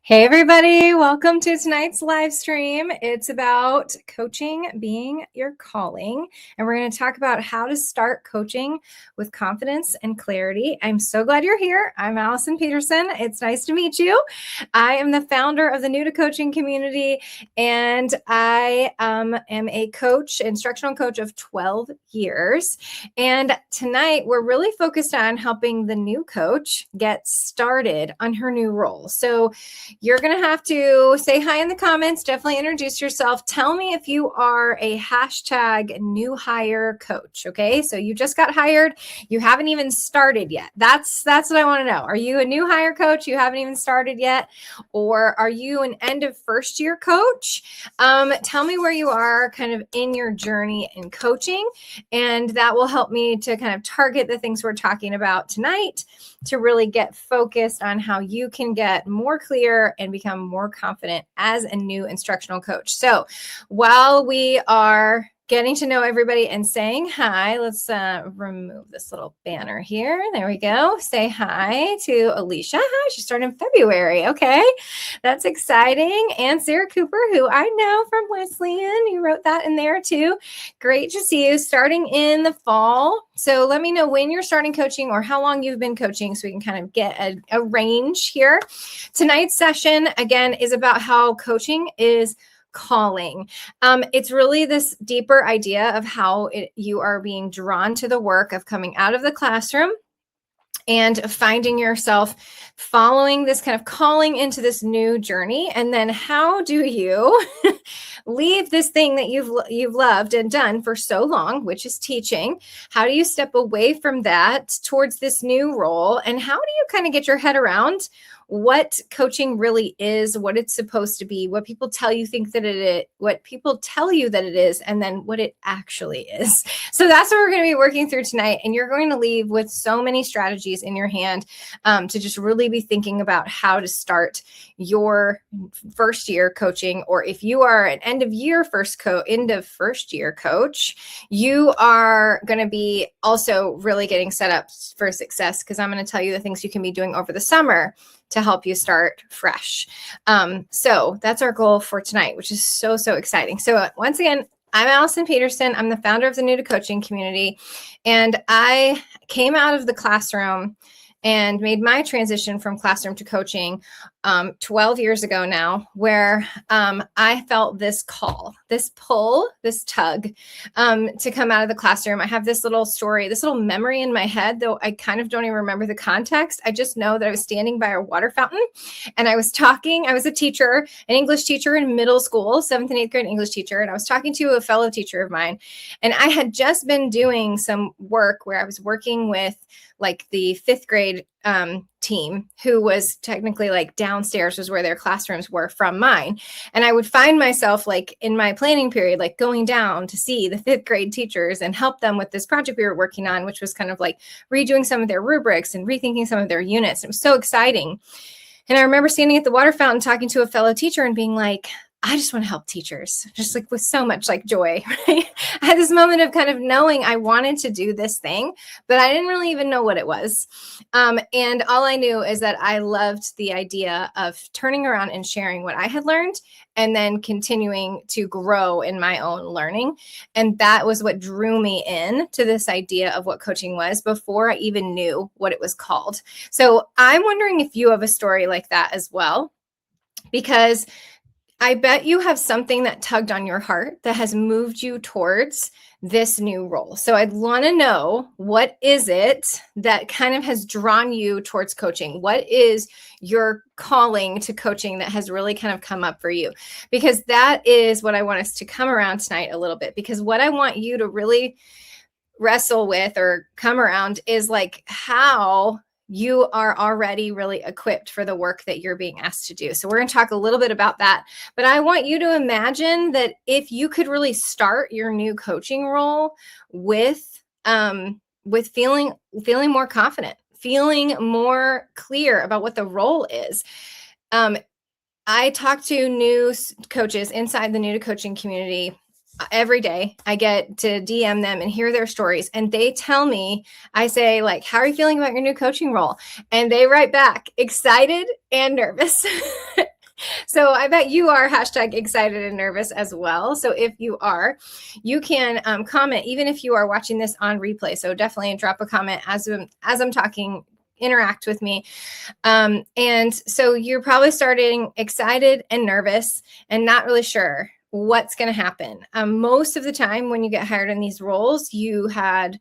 Hey everybody, welcome to tonight's live stream. It's about coaching being your calling, and we're going to talk about how to start coaching with confidence and clarity. I'm so glad you're here. I'm Allison Peterson. It's nice to meet you. I am the founder of the New to Coaching community, and I am a coach, instructional coach of 12 years. And tonight we're really focused on helping the new coach get started on her new role. So you're going to have to say hi in the comments. Definitely introduce yourself. Tell me if you are a hashtag new hire coach. Okay. So you just got hired. You haven't even started yet. That's what I want to know. Are you a new hire coach? You haven't even started yet? Or are you an end of first year coach? Tell me where you are kind of in your journey in coaching. And that will help me to kind of target the things we're talking about tonight to really get focused on how you can get more clear and become more confident as a new instructional coach. So while we are getting to know everybody and saying hi, let's remove this little banner here. There we go. Say hi to Alicia. Hi, she started in February. Okay, that's exciting. And Sarah Cooper, who I know from Wesleyan, you wrote that in there too. Great to see you starting in the fall. So let me know when you're starting coaching or how long you've been coaching so we can kind of get a range here. Tonight's session, again, is about how coaching is calling. It's really this deeper idea of how you are being drawn to the work of coming out of the classroom and finding yourself following this kind of calling into this new journey. And then how do you leave this thing that you've loved and done for so long, which is teaching? How do you step away from that towards this new role? And how do you kind of get your head around what coaching really is, what it's supposed to be, what people tell you what people tell you that it is, and then what it actually is. So that's what we're going to be working through tonight. And you're going to leave with so many strategies in your hand to just really be thinking about how to start your first year coaching. Or if you are an end of first year coach, you are going to be also really getting set up for success, because I'm going to tell you the things you can be doing over the summer to help you start fresh. So that's our goal for tonight, which is so exciting. So once again, I'm Allison Peterson. I'm the founder of the New to Coaching community. And I came out of the classroom and made my transition from classroom to coaching 12 years ago now, where I felt this call, this pull, this tug to come out of the classroom. I have this little story, this little memory in my head, though I kind of don't even remember the context. I just know that I was standing by a water fountain and I was talking. I was a teacher, an English teacher in middle school, 7th and 8th grade English teacher. And I was talking to a fellow teacher of mine. And I had just been doing some work where I was working with like the 5th grade team, who was technically like downstairs was where their classrooms were from mine. And I would find myself like in my planning period, like going down to see the 5th grade teachers and help them with this project we were working on, which was kind of like redoing some of their rubrics and rethinking some of their units. It was so exciting. And I remember standing at the water fountain talking to a fellow teacher and being like, I just want to help teachers, just like with so much like joy, right? I had this moment of kind of knowing I wanted to do this thing, but I didn't really even know what it was. And all I knew is that I loved the idea of turning around and sharing what I had learned and then continuing to grow in my own learning. And that was what drew me in to this idea of what coaching was before I even knew what it was called. So I'm wondering if you have a story like that as well, because I bet you have something that tugged on your heart that has moved you towards this new role. So I'd want to know, what is it that kind of has drawn you towards coaching? What is your calling to coaching that has really kind of come up for you? Because that is what I want us to come around tonight a little bit, because what I want you to really wrestle with or come around is like how you are already really equipped for the work that you're being asked to do. So we're going to talk a little bit about that, but I want you to imagine that if you could really start your new coaching role with feeling more confident, feeling more clear about what the role is. I talk to new coaches inside the New to Coaching community every day. I get to DM them and hear their stories, and they tell me, I say like, how are you feeling about your new coaching role? And they write back, excited and nervous. So I bet you are hashtag excited and nervous as well. So if you are, you can comment, even if you are watching this on replay. So definitely drop a comment as I'm talking, interact with me. And so you're probably starting excited and nervous and not really sure what's going to happen. Most of the time when you get hired in these roles, you had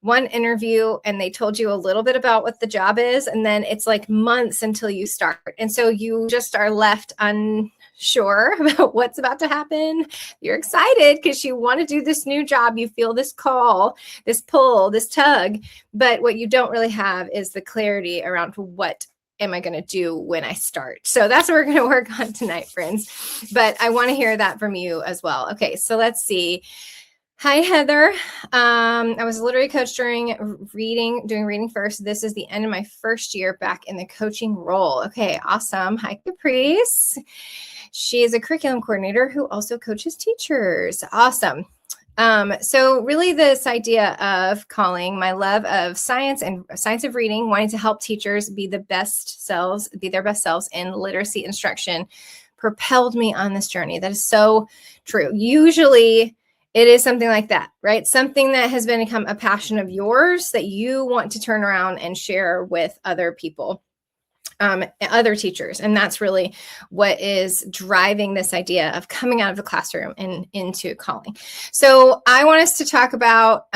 one interview and they told you a little bit about what the job is, and then it's like months until you start. And so you just are left unsure about what's about to happen. You're excited because you want to do this new job. You feel this call, this pull, this tug, but what you don't really have is the clarity around what am I going to do when I start? So that's what we're going to work on tonight, friends. But I want to hear that from you as well. Okay, so let's see. Hi, Heather. I was a literary coach doing reading first. This is the end of my first year back in the coaching role. Okay, awesome. Hi, Caprice. She is a curriculum coordinator who also coaches teachers. Awesome. So really this idea of calling, my love of science and science of reading, wanting to help teachers be their best selves in literacy instruction propelled me on this journey. That is so true. Usually it is something like that, right? Something that has become a passion of yours that you want to turn around and share with other people, other teachers. And that's really what is driving this idea of coming out of the classroom and into calling. So I want us to talk about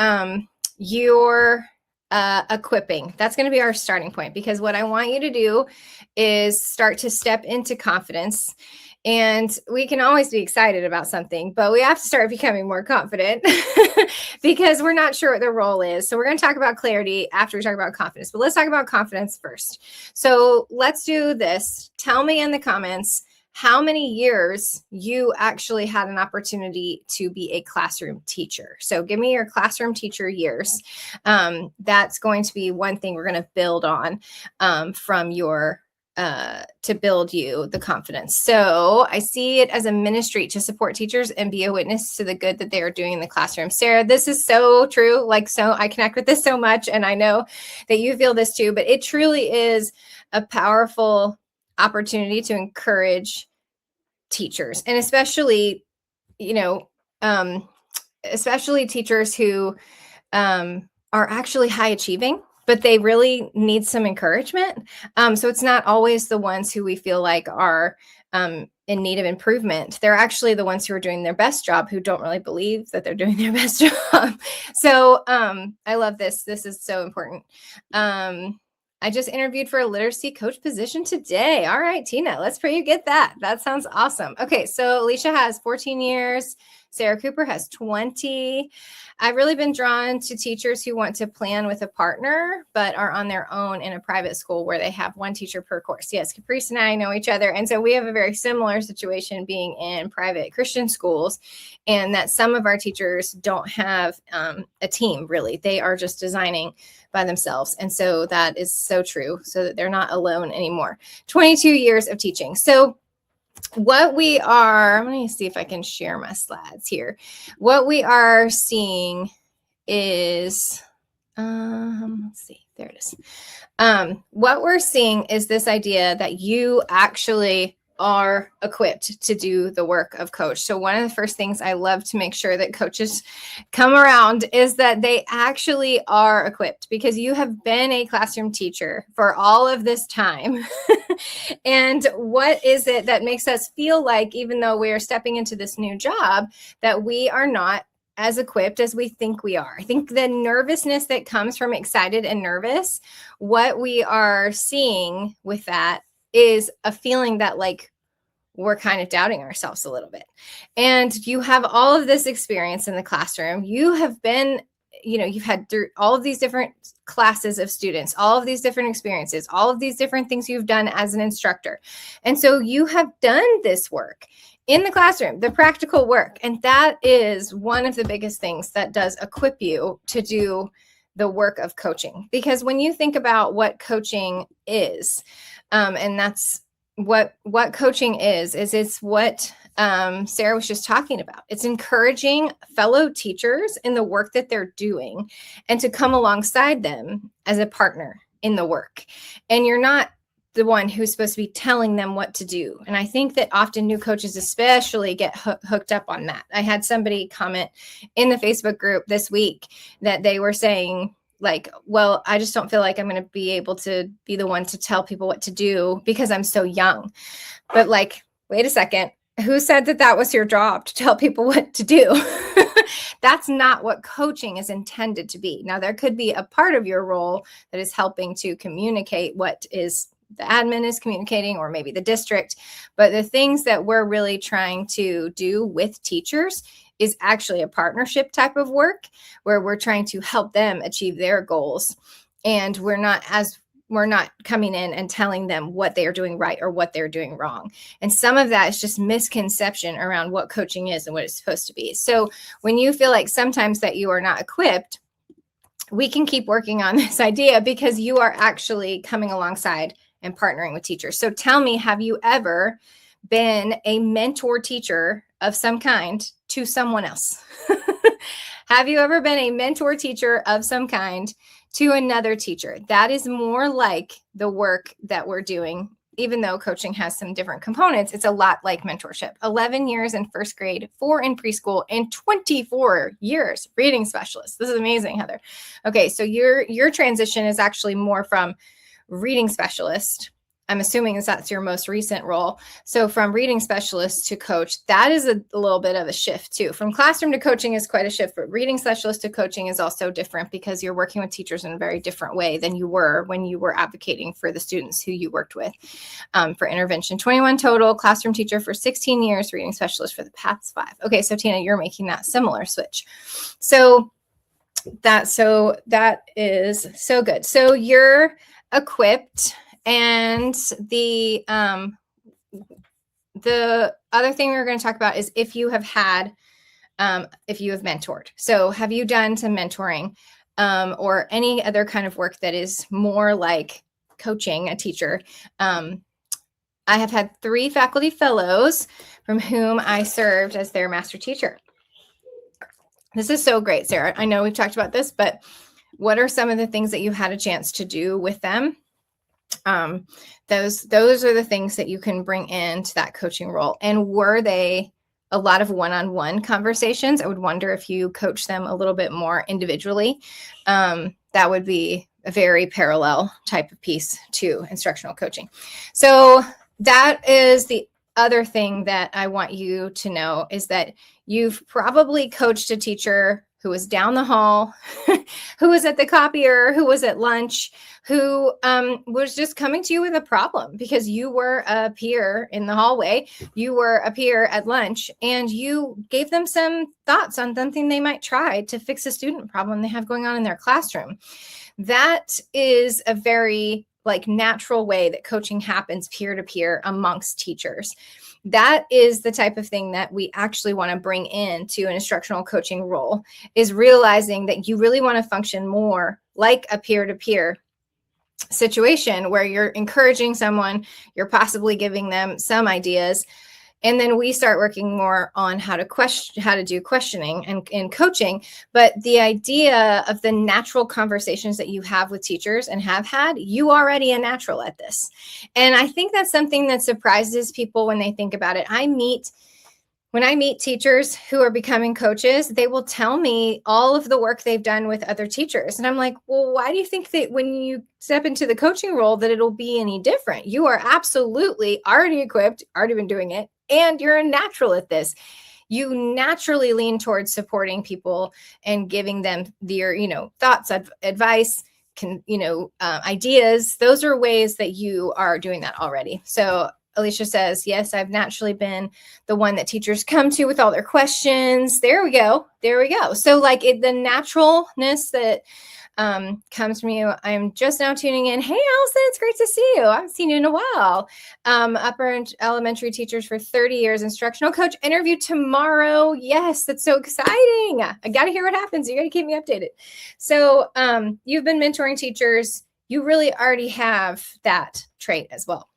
your equipping. That's going to be our starting point, because what I want you to do is start to step into confidence. And we can always be excited about something, but we have to start becoming more confident because we're not sure what the role is. So we're going to talk about clarity after we talk about confidence, but let's talk about confidence first. So let's do this. Tell me in the comments how many years you actually had an opportunity to be a classroom teacher. So give me your classroom teacher years. That's going to be one thing we're going to build on from your to build you the confidence. So I see it as a ministry to support teachers and be a witness to the good that they are doing in the classroom. Sarah, this is so true. So I connect with this so much, and I know that you feel this too, but it truly is a powerful opportunity to encourage teachers, and especially, especially teachers who are actually high achieving, but they really need some encouragement. So it's not always the ones who we feel like are in need of improvement. They're actually the ones who are doing their best job, who don't really believe that they're doing their best job. So I love this. This is so important. I just interviewed for a literacy coach position today. All right, Tina, let's pray you get that. That sounds awesome. Okay, so Alicia has 14 years. Sarah Cooper has 20. I've really been drawn to teachers who want to plan with a partner, but are on their own in a private school where they have one teacher per course. Yes, Caprice and I know each other. And so we have a very similar situation being in private Christian schools, and that some of our teachers don't have a team, really. They are just designing by themselves. And so that is so true, so that they're not alone anymore. 22 years of teaching. So what we are, let me see if I can share my slides here. What we are seeing is, let's see, there it is. What we're seeing is this idea that you actually are equipped to do the work of coach. So one of the first things I love to make sure that coaches come around is that they actually are equipped, because you have been a classroom teacher for all of this time. And what is it that makes us feel like, even though we are stepping into this new job, that we are not as equipped as we think we are? I think the nervousness that comes from excited and nervous, what we are seeing with that is a feeling that like we're kind of doubting ourselves a little bit. And you have all of this experience in the classroom. You have been, you've had through all of these different classes of students, all of these different experiences, all of these different things you've done as an instructor. And so you have done this work in the classroom, the practical work. And that is one of the biggest things that does equip you to do the work of coaching. Because when you think about what coaching is, and that's what coaching is it's what Sarah was just talking about. It's encouraging fellow teachers in the work that they're doing and to come alongside them as a partner in the work. And you're not the one who's supposed to be telling them what to do. And I think that often new coaches especially get hooked up on that. I had somebody comment in the Facebook group this week that they were saying, like, well, I just don't feel like I'm going to be able to be the one to tell people what to do because I'm so young. But like, wait a second, who said that that was your job to tell people what to do? That's not what coaching is intended to be. Now, there could be a part of your role that is helping to communicate what is the admin is communicating, or maybe the district. But the things that we're really trying to do with teachers is actually a partnership type of work where we're trying to help them achieve their goals. And we're not coming in and telling them what they are doing right or what they're doing wrong. And some of that is just misconception around what coaching is and what it's supposed to be. So when you feel like sometimes that you are not equipped, we can keep working on this idea because you are actually coming alongside and partnering with teachers. So tell me, have you ever been a mentor teacher of some kind to someone else? Have you ever been a mentor teacher of some kind to another teacher? That is more like the work that we're doing. Even though coaching has some different components, it's a lot like mentorship. 11 years in first grade, 4 in preschool, and 24 years reading specialist. This is amazing, Heather. Okay, so your transition is actually more from reading specialist. I'm assuming that's your most recent role. So from reading specialist to coach, that is a little bit of a shift too. From classroom to coaching is quite a shift, but reading specialist to coaching is also different because you're working with teachers in a very different way than you were when you were advocating for the students who you worked with for intervention. 21 total, classroom teacher for 16 years, reading specialist for the past 5. Okay, so Tina, you're making that similar switch. So that is so good. So you're equipped. And the other thing we're going to talk about is if you have mentored. So have you done some mentoring or any other kind of work that is more like coaching a teacher? I have had 3 faculty fellows from whom I served as their master teacher. This is so great, Sarah. I know we've talked about this, but what are some of the things that you had a chance to do with them? Those are the things that you can bring into that coaching role. And were they a lot of one-on-one conversations? I would wonder if you coach them a little bit more individually. That would be a very parallel type of piece to instructional coaching. So that is the other thing that I want you to know is that you've probably coached a teacher who was down the hall, who was at the copier, who was at lunch, who was just coming to you with a problem because you were a peer in the hallway, you were a peer at lunch, and you gave them some thoughts on something they might try to fix a student problem they have going on in their classroom. That is a very natural way that coaching happens peer-to-peer amongst teachers. That is the type of thing that we actually want to bring into an instructional coaching role, is realizing that you really want to function more like a peer-to-peer situation where you're encouraging someone, you're possibly giving them some ideas, and then we start working more on how to do questioning and coaching. But the idea of the natural conversations that you have with teachers and have had, you already a natural at this. And I think that's something that surprises people when they think about it. When I meet teachers who are becoming coaches, they will tell me all of the work they've done with other teachers. And I'm like, well, why do you think that when you step into the coaching role that it'll be any different? You are absolutely already equipped, already been doing it, and you're a natural at this. You naturally lean towards supporting people and giving them their, thoughts, advice, ideas. Those are ways that you are doing that already. So Alicia says, yes, I've naturally been the one that teachers come to with all their questions. There we go. So the naturalness that comes from you. I'm just now tuning in. Hey, Allison, it's great to see you. I haven't seen you in a while. Upper and elementary teachers for 30 years, instructional coach interview tomorrow. Yes, that's so exciting. I got to hear what happens. You got to keep me updated. So you've been mentoring teachers. You really already have that trait as well.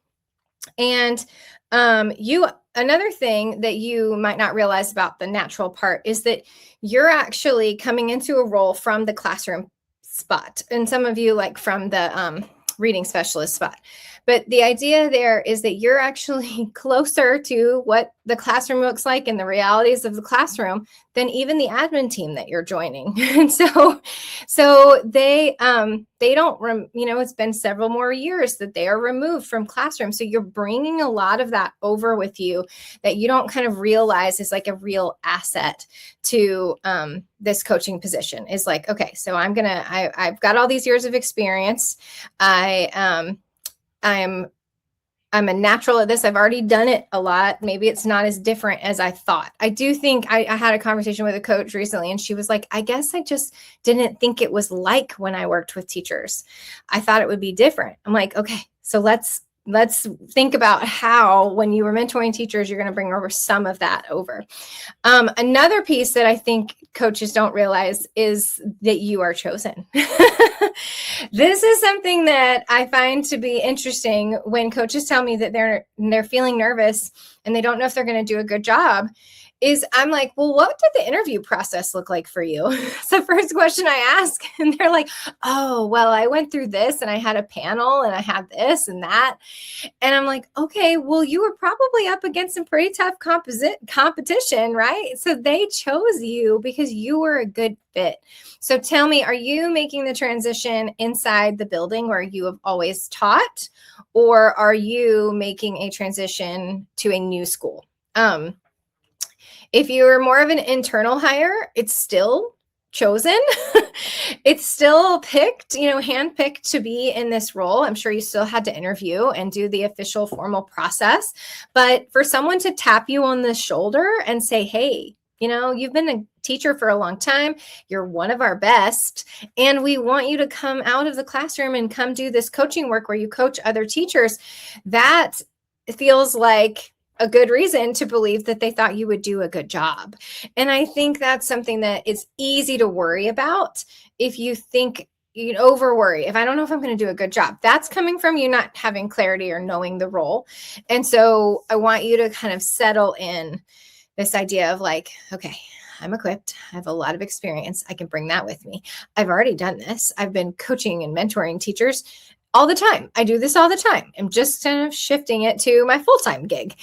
And another thing that you might not realize about the natural part is that you're actually coming into a role from the classroom spot. And some of you from the reading specialist spot. But the idea there is that you're actually closer to what the classroom looks like and the realities of the classroom than even the admin team that you're joining. And so they don't, it's been several more years that they are removed from classroom. So you're bringing a lot of that over with you that you don't kind of realize is like a real asset to this coaching position. Is like, okay, so I've got all these years of experience. I'm a natural at this. I've already done it a lot. Maybe it's not as different as I thought. I do think I had a conversation with a coach recently, and she was like, I guess I just didn't think it was like when I worked with teachers. I thought it would be different. I'm like, okay, so let's think about how when you were mentoring teachers, you're going to bring over some of that over. Another piece that I think coaches don't realize is that you are chosen. This is something that I find to be interesting when coaches tell me that they're feeling nervous and they don't know if they're going to do a good job. Is I'm like, well, what did the interview process look like for you? It's the first question I ask. And they're like, oh, well, I went through this and I had a panel and I had this and that. And I'm like, okay, well, you were probably up against some pretty tough competition, right? So they chose you because you were a good fit. So tell me, are you making the transition inside the building where you have always taught, or are you making a transition to a new school? If you're more of an internal hire, it's still chosen. It's still picked, handpicked to be in this role. I'm sure you still had to interview and do the official formal process. But for someone to tap you on the shoulder and say, hey, you've been a teacher for a long time. You're one of our best. And we want you to come out of the classroom and come do this coaching work where you coach other teachers. That feels like a good reason to believe that they thought you would do a good job. And I think that's something that is easy to worry about if you think you over worry. If I don't know if I'm going to do a good job, that's coming from you not having clarity or knowing the role. And so I want you to kind of settle in this idea of like, okay, I'm equipped. I have a lot of experience. I can bring that with me. I've already done this. I've been coaching and mentoring teachers all the time. I do this all the time. I'm just kind of shifting it to my full-time gig.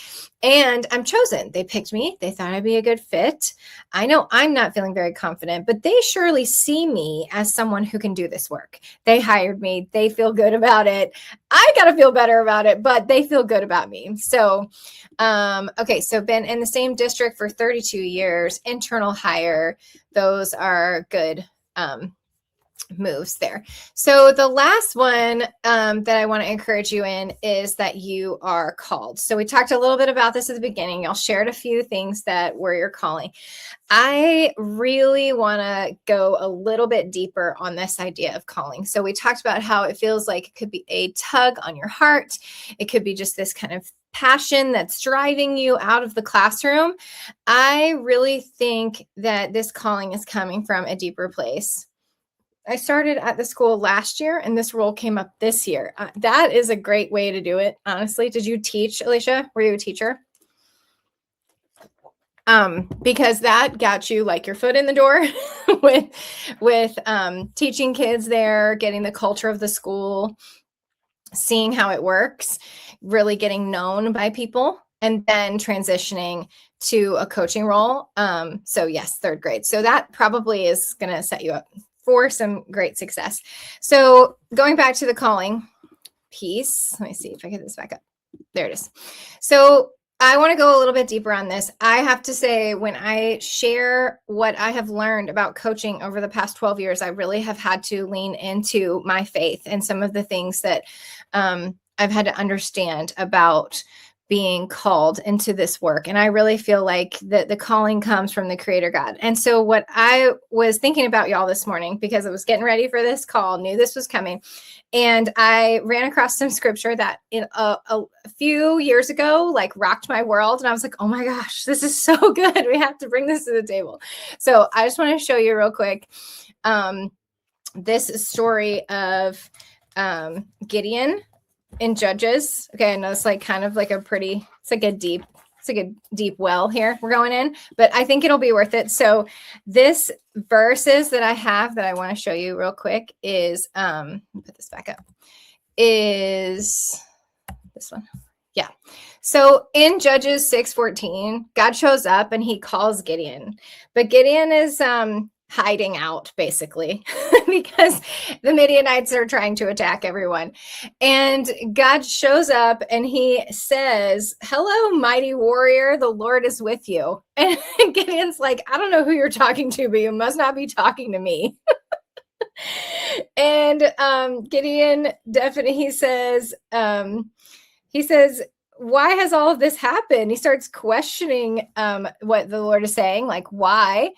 And I'm chosen. They picked me. They thought I'd be a good fit. I know I'm not feeling very confident, but they surely see me as someone who can do this work. They hired me. They feel good about it. I got to feel better about it, but they feel good about me. So, okay. So been in the same district for 32 years, internal hire. Those are good, moves there. So the last one that I want to encourage you in is that you are called. So we talked a little bit about this at the beginning. Y'all shared a few things that were your calling. I really want to go a little bit deeper on this idea of calling. So we talked about how it feels like it could be a tug on your heart. It could be just this kind of passion that's driving you out of the classroom. I really think that this calling is coming from a deeper place. I started at the school last year and this role came up this year. That is a great way to do it, honestly. Did you teach, Alicia? Were you a teacher? Because that got you like your foot in the door with teaching kids there, getting the culture of the school, seeing how it works, really getting known by people, and then transitioning to a coaching role. So yes, third grade. So that probably is going to set you up for some great success. So going back to the calling piece, let me see if I get this back up. There it is. So I want to go a little bit deeper on this. I have to say, when I share what I have learned about coaching over the past 12 years, I really have had to lean into my faith and some of the things that I've had to understand about being called into this work. And I really feel like the calling comes from the Creator God. And so what I was thinking about y'all this morning, because I was getting ready for this call, knew this was coming, and I ran across some scripture that in a few years ago, like rocked my world. And I was like, oh my gosh, this is so good. We have to bring this to the table. So I just want to show you real quick this story of Gideon in Judges. Okay, I know it's like kind of like it's like a deep well here we're going in, but I think it'll be worth it. So this verses that I have that I want to show you real quick is, put this back up, is this one. Yeah. So in Judges 6:14, God shows up and he calls Gideon. But Gideon is hiding out, basically, because the Midianites are trying to attack everyone. And God shows up and he says, "Hello, mighty warrior, the Lord is with you." And Gideon's like, "I don't know who you're talking to, but you must not be talking to me." And Gideon definitely, he says, "Why has all of this happened?" He starts questioning what the Lord is saying, like, why?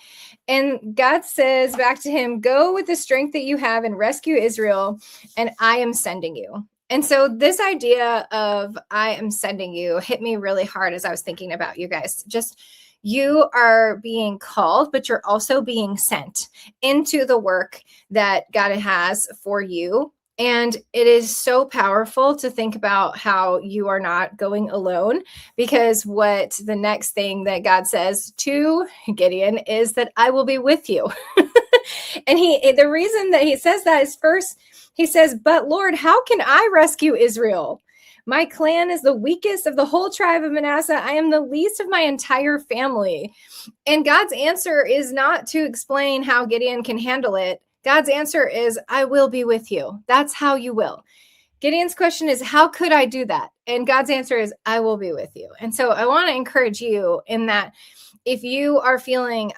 And God says back to him, "Go with the strength that you have and rescue Israel, and I am sending you." And so this idea of "I am sending you" hit me really hard as I was thinking about you guys. Just, you are being called, but you're also being sent into the work that God has for you. And it is so powerful to think about how you are not going alone, because what the next thing that God says to Gideon is that I will be with you. And the reason that he says that is, first, he says, "But Lord, how can I rescue Israel? My clan is the weakest of the whole tribe of Manasseh. I am the least of my entire family." And God's answer is not to explain how Gideon can handle it. God's answer is, "I will be with you." That's how you will. Gideon's question is, how could I do that? And God's answer is, "I will be with you." And so I want to encourage you in that if you are feeling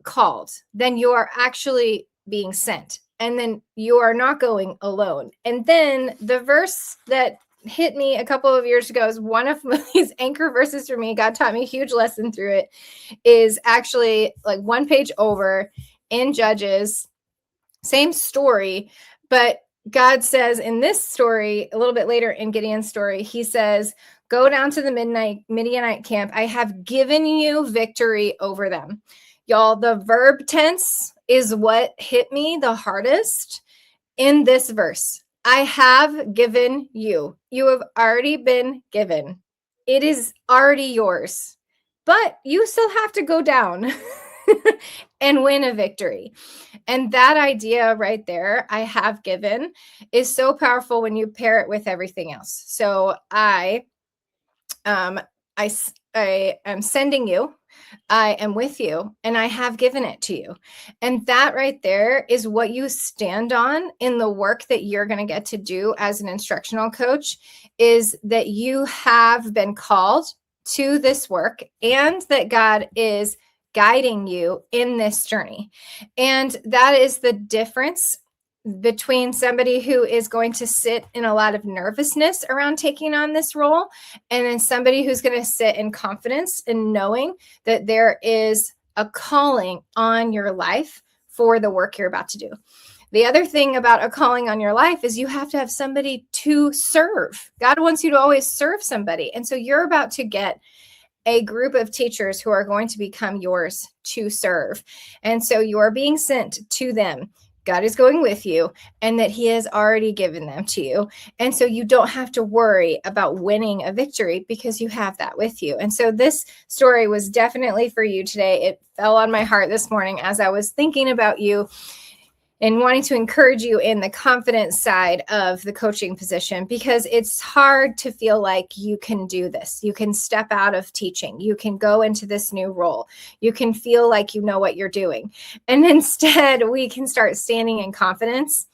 called, then you are actually being sent. And then you are not going alone. And then the verse that hit me a couple of years ago is one of these anchor verses for me. God taught me a huge lesson through it. Is actually like one page over in Judges. Same story, but God says in this story, a little bit later in Gideon's story, he says, "Go down to the Midianite camp. I have given you victory over them." Y'all, the verb tense is what hit me the hardest in this verse. I have given you. You have already been given. It is already yours, but you still have to go down and win a victory. And that idea right there, "I have given," is so powerful when you pair it with everything else. So I am sending you, I am with you, and I have given it to you. And that right there is what you stand on in the work that you're going to get to do as an instructional coach, is that you have been called to this work and that God is guiding you in this journey. And that is the difference between somebody who is going to sit in a lot of nervousness around taking on this role, and then somebody who's going to sit in confidence and knowing that there is a calling on your life for the work you're about to do. The other thing about a calling on your life is you have to have somebody to serve. God wants you to always serve somebody. And so you're about to get a group of teachers who are going to become yours to serve. And so you are being sent to them. God is going with you, and that he has already given them to you. And so you don't have to worry about winning a victory because you have that with you. And so this story was definitely for you today. It fell on my heart this morning as I was thinking about you and wanting to encourage you in the confidence side of the coaching position, because it's hard to feel like you can do this. You can step out of teaching. You can go into this new role. You can feel like you know what you're doing. And instead, we can start standing in confidence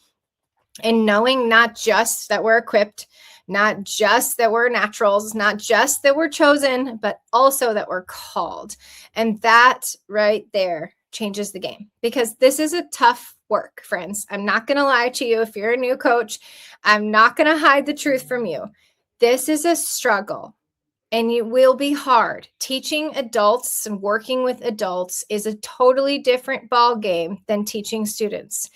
and knowing not just that we're equipped, not just that we're naturals, not just that we're chosen, but also that we're called. And that right there changes the game, because this is a tough work, friends. I'm not going to lie to you. If you're a new coach, I'm not going to hide the truth from you. This is a struggle, and it will be hard. Teaching adults and working with adults is a totally different ball game than teaching students.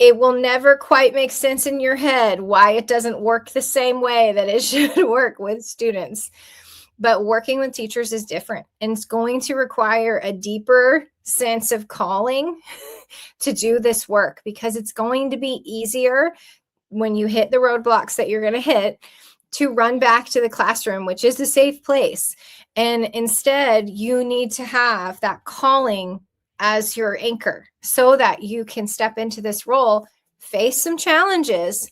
It will never quite make sense in your head why it doesn't work the same way that it should work with students. But working with teachers is different, and it's going to require a deeper sense of calling to do this work, because it's going to be easier when you hit the roadblocks that you're going to hit to run back to the classroom, which is a safe place. And instead, you need to have that calling as your anchor so that you can step into this role, face some challenges,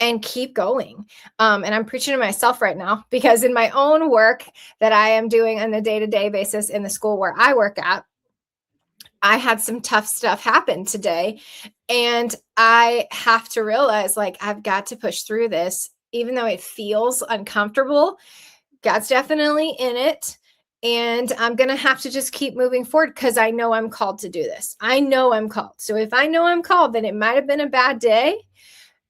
and keep going. And I'm preaching to myself right now, because in my own work that I am doing on a day-to-day basis in the school where I work at, I had some tough stuff happen today, and I have to realize, like, I've got to push through this, even though it feels uncomfortable. God's definitely in it. And I'm going to have to just keep moving forward, because I know I'm called to do this. I know I'm called. So if I know I'm called, then it might have been a bad day,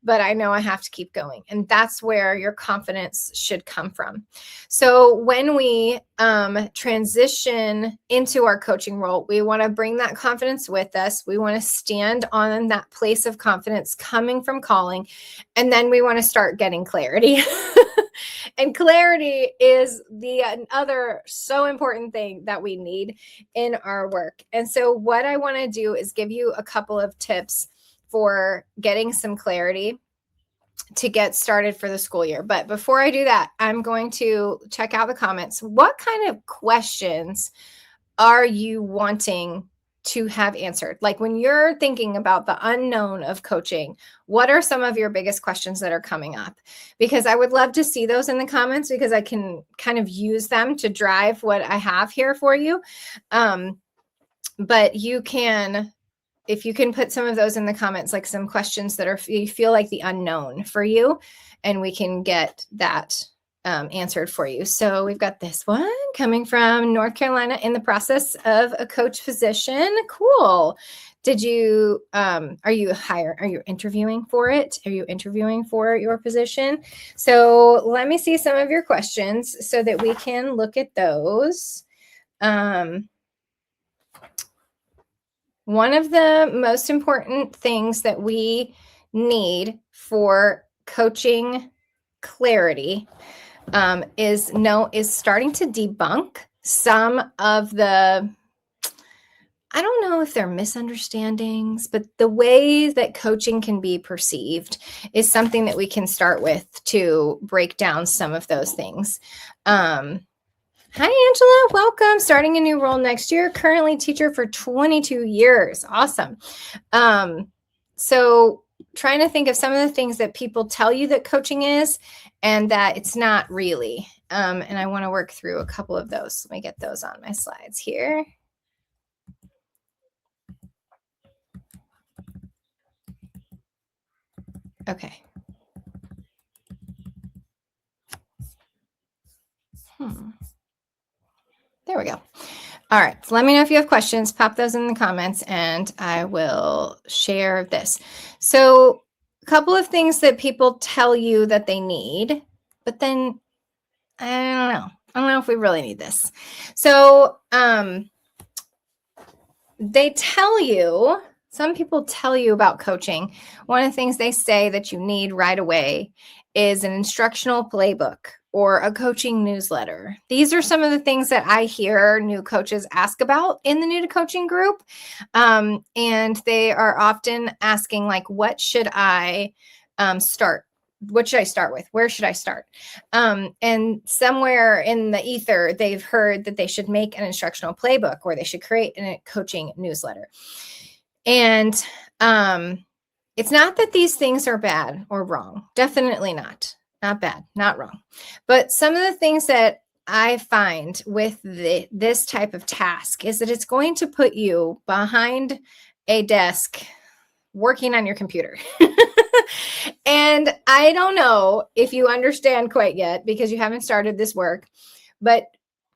but I know I have to keep going. And that's where your confidence should come from. So when we transition into our coaching role, we want to bring that confidence with us. We want to stand on that place of confidence coming from calling. And then we want to start getting clarity. And clarity is the other so important thing that we need in our work. And so what I want to do is give you a couple of tips for getting some clarity to get started for the school year. But before I do that, I'm going to check out the comments. What kind of questions are you wanting to have answered? Like, when you're thinking about the unknown of coaching, what are some of your biggest questions that are coming up? Because I would love to see those in the comments, because I can kind of use them to drive what I have here for you. But you can, if you can put some of those in the comments, like some questions that are, you feel like the unknown for you, and we can get that answered for you. So we've got this one coming from North Carolina, in the process of a coach position. Cool. Did you, are you interviewing for it? Are you interviewing for your position? So let me see some of your questions so that we can look at those. One of the most important things that we need for coaching clarity is starting to debunk some of the, I don't know if they're misunderstandings, but the way that coaching can be perceived is something that we can start with to break down some of those things. Hi, Angela. Welcome. Starting a new role next year. Currently teacher for 22 years. Awesome. So trying to think of some of the things that people tell you that coaching is, and that it's not really. And I want to work through a couple of those. Let me get those on my slides here. Okay. There we go. All right. So let me know if you have questions. Pop those in the comments and I will share this. So a couple of things that people tell you that they need, but then I don't know. I don't know if we really need this. So they tell you, some people tell you about coaching. One of the things they say that you need right away is an instructional playbook or a coaching newsletter. These are some of the things that I hear new coaches ask about in the New to Coaching group. And they are often asking, like, what should I start? What should I start with? Where should I start? And somewhere in the ether, they've heard that they should make an instructional playbook or they should create a coaching newsletter. And it's not that these things are bad or wrong. Definitely not. Not bad, not wrong. But some of the things that I find with this type of task is that it's going to put you behind a desk working on your computer. And I don't know if you understand quite yet because you haven't started this work, but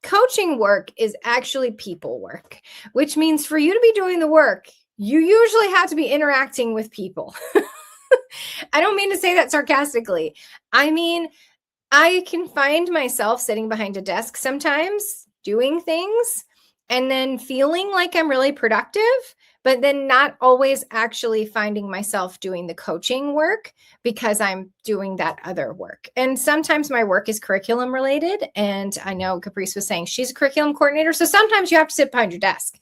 coaching work is actually people work, which means for you to be doing the work, you usually have to be interacting with people. I don't mean to say that sarcastically. I mean, I can find myself sitting behind a desk sometimes doing things and then feeling like I'm really productive, but then not always actually finding myself doing the coaching work because I'm doing that other work. And sometimes my work is curriculum related. And I know Caprice was saying she's a curriculum coordinator. So sometimes you have to sit behind your desk.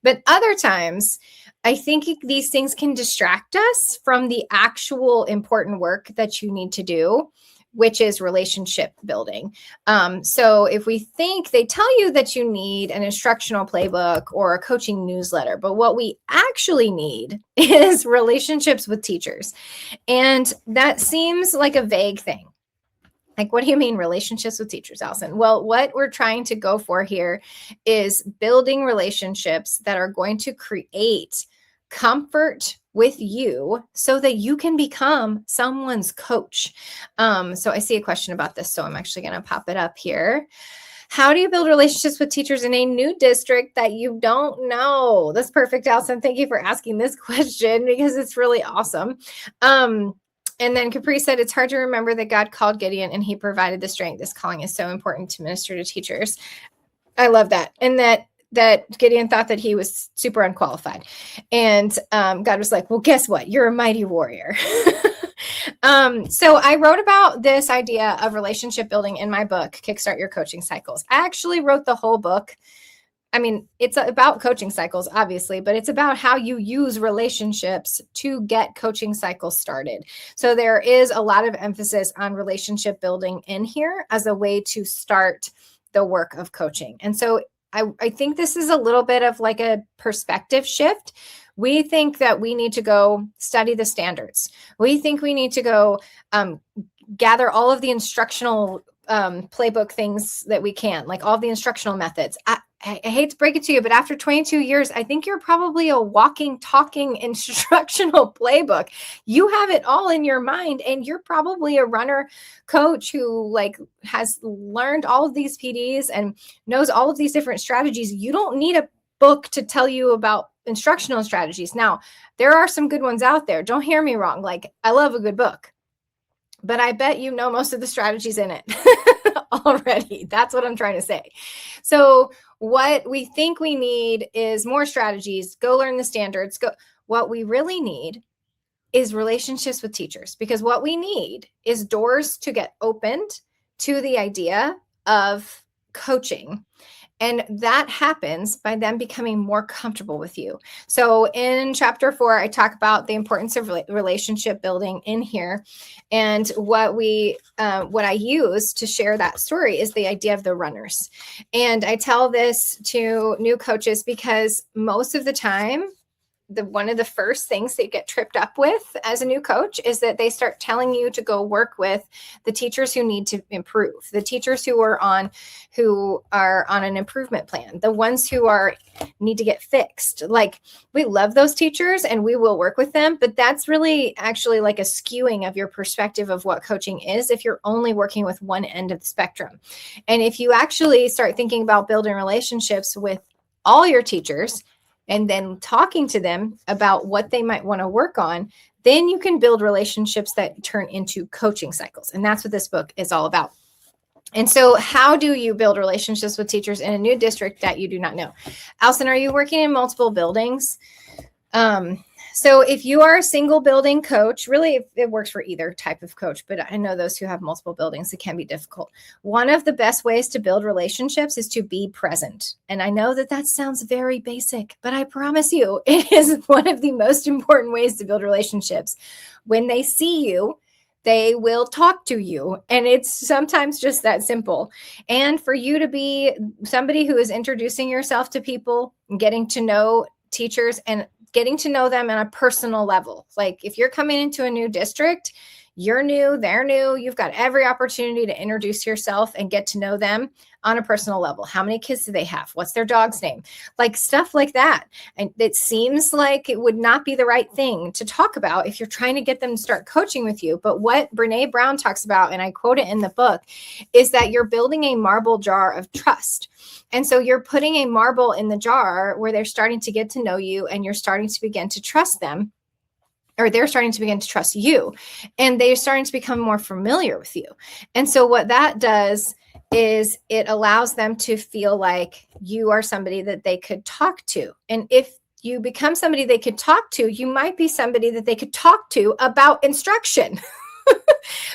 But other times, I think these things can distract us from the actual important work that you need to do which is relationship building. So if we think they tell you that you need an instructional playbook or a coaching newsletter, but what we actually need is relationships with teachers. And that seems like a vague thing. Like, what do you mean relationships with teachers, Allison? Well, what we're trying to go for here is building relationships that are going to create comfort with you so that you can become someone's coach. So I see a question about this, so I'm actually going to pop it up here. How do you build relationships with teachers in a new district that you don't know? That's perfect, Allison. Thank you for asking this question because it's really awesome. And then Capri said, it's hard to remember that God called Gideon and he provided the strength. This calling is so important to minister to teachers. I love that. And that Gideon thought that he was super unqualified. And God was like, well, guess what? You're a mighty warrior. So I wrote about this idea of relationship building in my book, Kickstart Your Coaching Cycles. I actually wrote the whole book. I mean, it's about coaching cycles, obviously, but it's about how you use relationships to get coaching cycles started. So there is a lot of emphasis on relationship building in here as a way to start the work of coaching. And so I think this is a little bit of like a perspective shift. We think that we need to go study the standards. We think we need to go gather all of the instructional playbook things that we can, like all the instructional methods. I hate to break it to you, but after 22 years, I think you're probably a walking, talking instructional playbook. You have it all in your mind, and you're probably a runner coach who like has learned all of these PDs and knows all of these different strategies. You don't need a book to tell you about instructional strategies. Now, there are some good ones out there. Don't hear me wrong. Like, I love a good book, but I bet you know most of the strategies in it already. That's what I'm trying to say. So what we think we need is more strategies. Go learn the standards. What we really need is relationships with teachers, because what we need is doors to get opened to the idea of coaching. And that happens by them becoming more comfortable with you. So in chapter 4, I talk about the importance of relationship building in here. And what I use to share that story is the idea of the runners. And I tell this to new coaches because most of the time, one of the first things they get tripped up with as a new coach is that they start telling you to go work with the teachers who need to improve, the teachers who are on an improvement plan, the ones who need to get fixed. Like, we love those teachers and we will work with them, but that's really actually like a skewing of your perspective of what coaching is if you're only working with one end of the spectrum. And if you actually start thinking about building relationships with all your teachers, and then talking to them about what they might want to work on, then you can build relationships that turn into coaching cycles. And that's what this book is all about. And so how do you build relationships with teachers in a new district that you do not know? Allison, are you working in multiple buildings? So if you are a single building coach, really it works for either type of coach, but I know those who have multiple buildings, it can be difficult. One of the best ways to build relationships is to be present. And I know that sounds very basic, but I promise you, it is one of the most important ways to build relationships. When they see you, they will talk to you. And it's sometimes just that simple. And for you to be somebody who is introducing yourself to people, getting to know teachers and getting to know them on a personal level. Like, if you're coming into a new district, you're new, they're new, you've got every opportunity to introduce yourself and get to know them on a personal level. How many kids do they have? What's their dog's name? Like, stuff like that. And it seems like it would not be the right thing to talk about if you're trying to get them to start coaching with you. But what Brene Brown talks about, and I quote it in the book, is that you're building a marble jar of trust. And so you're putting a marble in the jar where they're starting to get to know you and you're starting to begin to trust them, or they're starting to begin to trust you, and they're starting to become more familiar with you. And so what that does is it allows them to feel like you are somebody that they could talk to. And if you become somebody they could talk to, you might be somebody that they could talk to about instruction.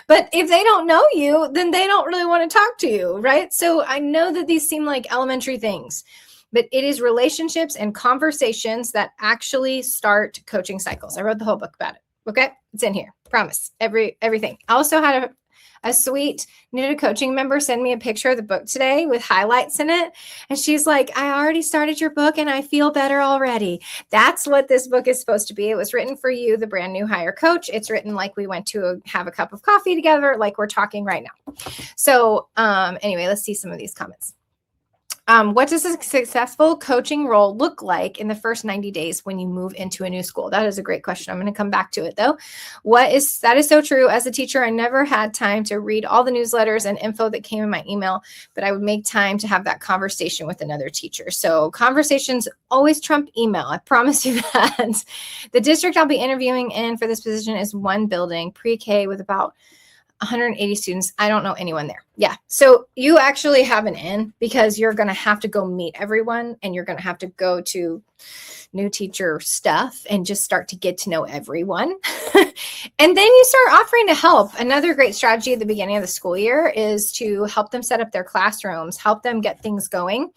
But if they don't know you, then they don't really want to talk to you, right? So I know that these seem like elementary things, but it is relationships and conversations that actually start coaching cycles. I wrote the whole book about it. Okay, it's in here. Promise. Everything. I also had A sweet New to Coaching member sent me a picture of the book today with highlights in it. And she's like, I already started your book and I feel better already. That's what this book is supposed to be. It was written for you, the brand new hire coach. It's written like we went to have a cup of coffee together, like we're talking right now. So anyway, let's see some of these comments. What does a successful coaching role look like in the first 90 days when you move into a new school? That is a great question. I'm going to come back to it though. That is so true. As a teacher, I never had time to read all the newsletters and info that came in my email, but I would make time to have that conversation with another teacher. So conversations always trump email. I promise you that. The district I'll be interviewing in for this position is one building, pre-K, with about 180 students. I don't know anyone there. Yeah. So you actually have an in because you're going to have to go meet everyone and you're going to have to go to new teacher stuff and just start to get to know everyone. And then you start offering to help. Another great strategy at the beginning of the school year is to help them set up their classrooms, help them get things going.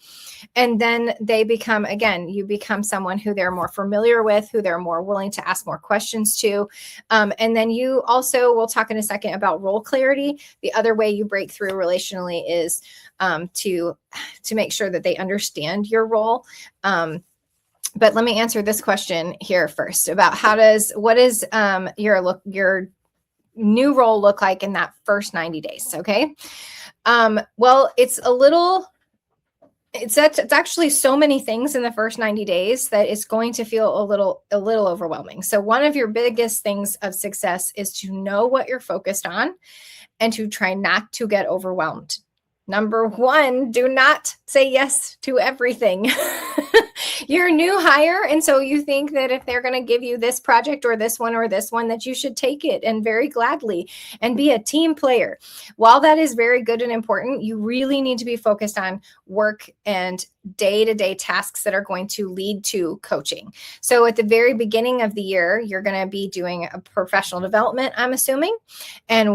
And then they become, again, you become someone who they're more familiar with, who they're more willing to ask more questions to. And then you also, we'll talk in a second about role clarity. The other way you break through relationally is to make sure that they understand your role. But let me answer this question here first about what does your new role look like in that first 90 days? Okay. Well, it's actually so many things in the first 90 days that it's going to feel a little overwhelming. So one of your biggest things of success is to know what you're focused on and to try not to get overwhelmed. Number one, do not say yes to everything. You're a new hire, and so you think that if they're going to give you this project or this one, that you should take it and very gladly and be a team player. While that is very good and important, you really need to be focused on work and day-to-day tasks that are going to lead to coaching. So at the very beginning of the year, you're going to be doing a professional development, I'm assuming. And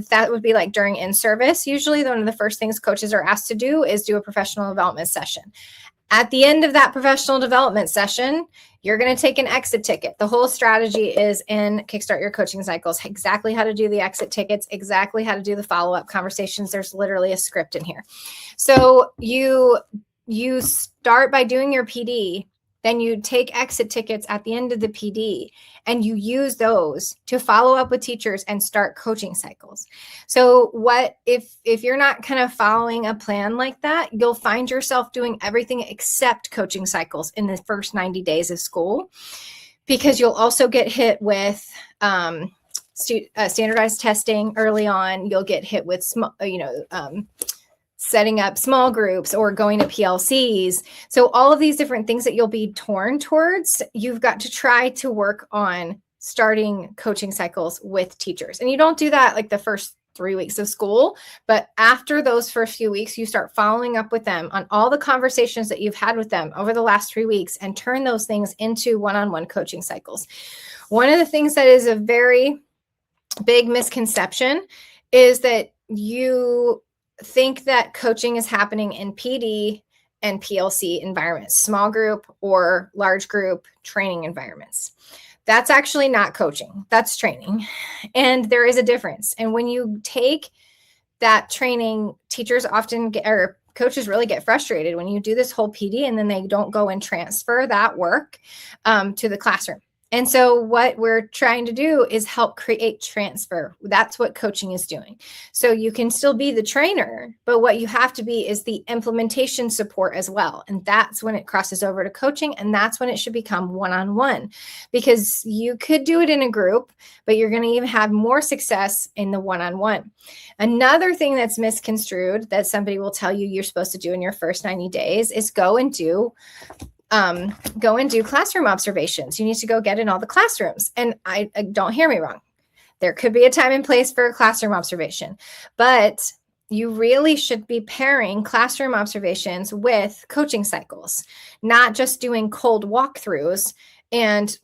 that would be like during in-service. Usually one of the first things coaches are asked to do is do a professional development session. At the end of that professional development session, you're going to take an exit ticket. The whole strategy is in Kickstart Your Coaching Cycles, exactly how to do the exit tickets, exactly how to do the follow-up conversations. There's literally a script in here. So you start by doing your PD, then you take exit tickets at the end of the PD, and you use those to follow up with teachers and start coaching cycles. So what if you're not kind of following a plan like that, you'll find yourself doing everything except coaching cycles in the first 90 days of school, because you'll also get hit with standardized testing early on. You'll get hit with setting up small groups or going to PLCs. So all of these different things that you'll be torn towards, you've got to try to work on starting coaching cycles with teachers. And you don't do that like the first 3 weeks of school, but after those first few weeks, you start following up with them on all the conversations that you've had with them over the last 3 weeks and turn those things into one-on-one coaching cycles. One of the things that is a very big misconception is that you think that coaching is happening in PD and PLC environments, small group or large group training environments. That's actually not coaching. That's training. And there is a difference. And when you take that training, teachers often coaches really get frustrated when you do this whole PD and then they don't go and transfer that work to the classroom. And so what we're trying to do is help create transfer. That's what coaching is doing. So you can still be the trainer, but what you have to be is the implementation support as well. And that's when it crosses over to coaching. And that's when it should become one-on-one, because you could do it in a group, but you're going to even have more success in the one-on-one. Another thing that's misconstrued that somebody will tell you you're supposed to do in your first 90 days is go and do classroom observations. You need to go get in all the classrooms. And I don't hear me wrong. There could be a time and place for a classroom observation, but you really should be pairing classroom observations with coaching cycles, not just doing cold walkthroughs and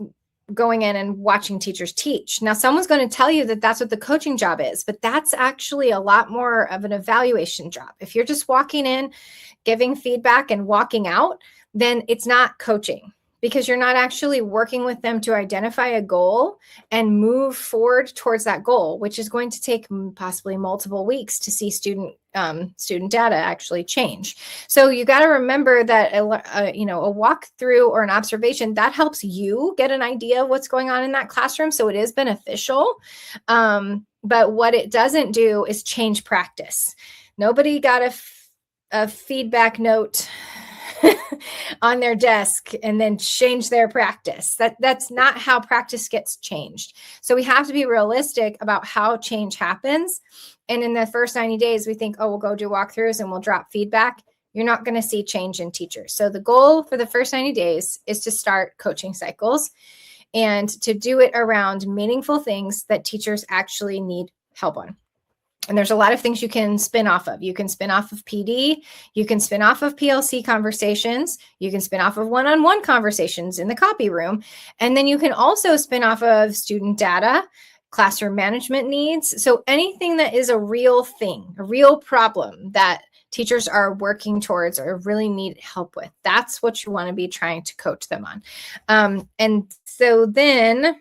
going in and watching teachers teach. Now, someone's going to tell you that that's what the coaching job is, but that's actually a lot more of an evaluation job. If you're just walking in, giving feedback and walking out, then it's not coaching, because you're not actually working with them to identify a goal and move forward towards that goal, which is going to take possibly multiple weeks to see student data actually change. So you got to remember that a walkthrough or an observation that helps you get an idea of what's going on in that classroom. So it is beneficial. But what it doesn't do is change practice. Nobody got a feedback note on their desk and then change their practice. That's not how practice gets changed. So we have to be realistic about how change happens. And in the first 90 days, we think, oh, we'll go do walkthroughs and we'll drop feedback. You're not going to see change in teachers. So the goal for the first 90 days is to start coaching cycles and to do it around meaningful things that teachers actually need help on. And there's a lot of things you can spin off of. You can spin off of PD. You can spin off of PLC conversations. You can spin off of one-on-one conversations in the copy room. And then you can also spin off of student data, classroom management needs. So anything that is a real thing, a real problem that teachers are working towards or really need help with, that's what you want to be trying to coach them on. And so then,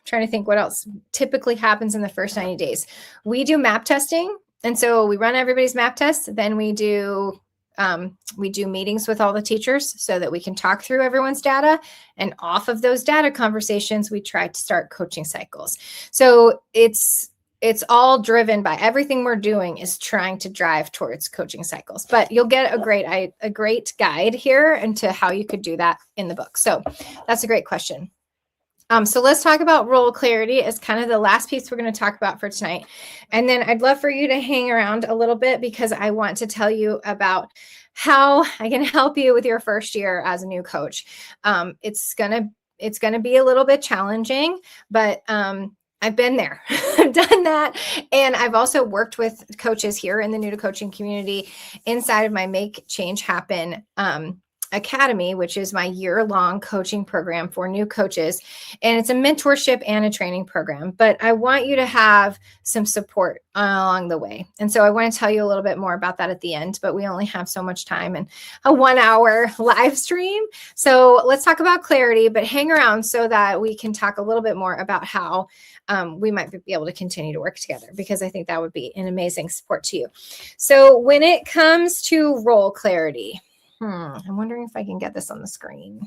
trying to think what else typically happens in the first 90 days. We do map testing. And so we run everybody's map tests. Then we do meetings with all the teachers so that we can talk through everyone's data. And off of those data conversations, we try to start coaching cycles. So it's all driven by everything we're doing is trying to drive towards coaching cycles. But you'll get a great guide here into how you could do that in the book. So that's a great question. So let's talk about role clarity as kind of the last piece we're going to talk about for tonight. And then I'd love for you to hang around a little bit because I want to tell you about how I can help you with your first year as a new coach. It's going to be a little bit challenging, but I've been there. I've done that. And I've also worked with coaches here in the New to Coaching community inside of my Make Change Happen Academy, which is my year-long coaching program for new coaches. And it's a mentorship and a training program, but I want you to have some support along the way. And so I want to tell you a little bit more about that at the end, but we only have so much time and a 1-hour live stream. So let's talk about clarity, but hang around so that we can talk a little bit more about how we might be able to continue to work together, because I think that would be an amazing support to you. So when it comes to role clarity, I'm wondering if I can get this on the screen,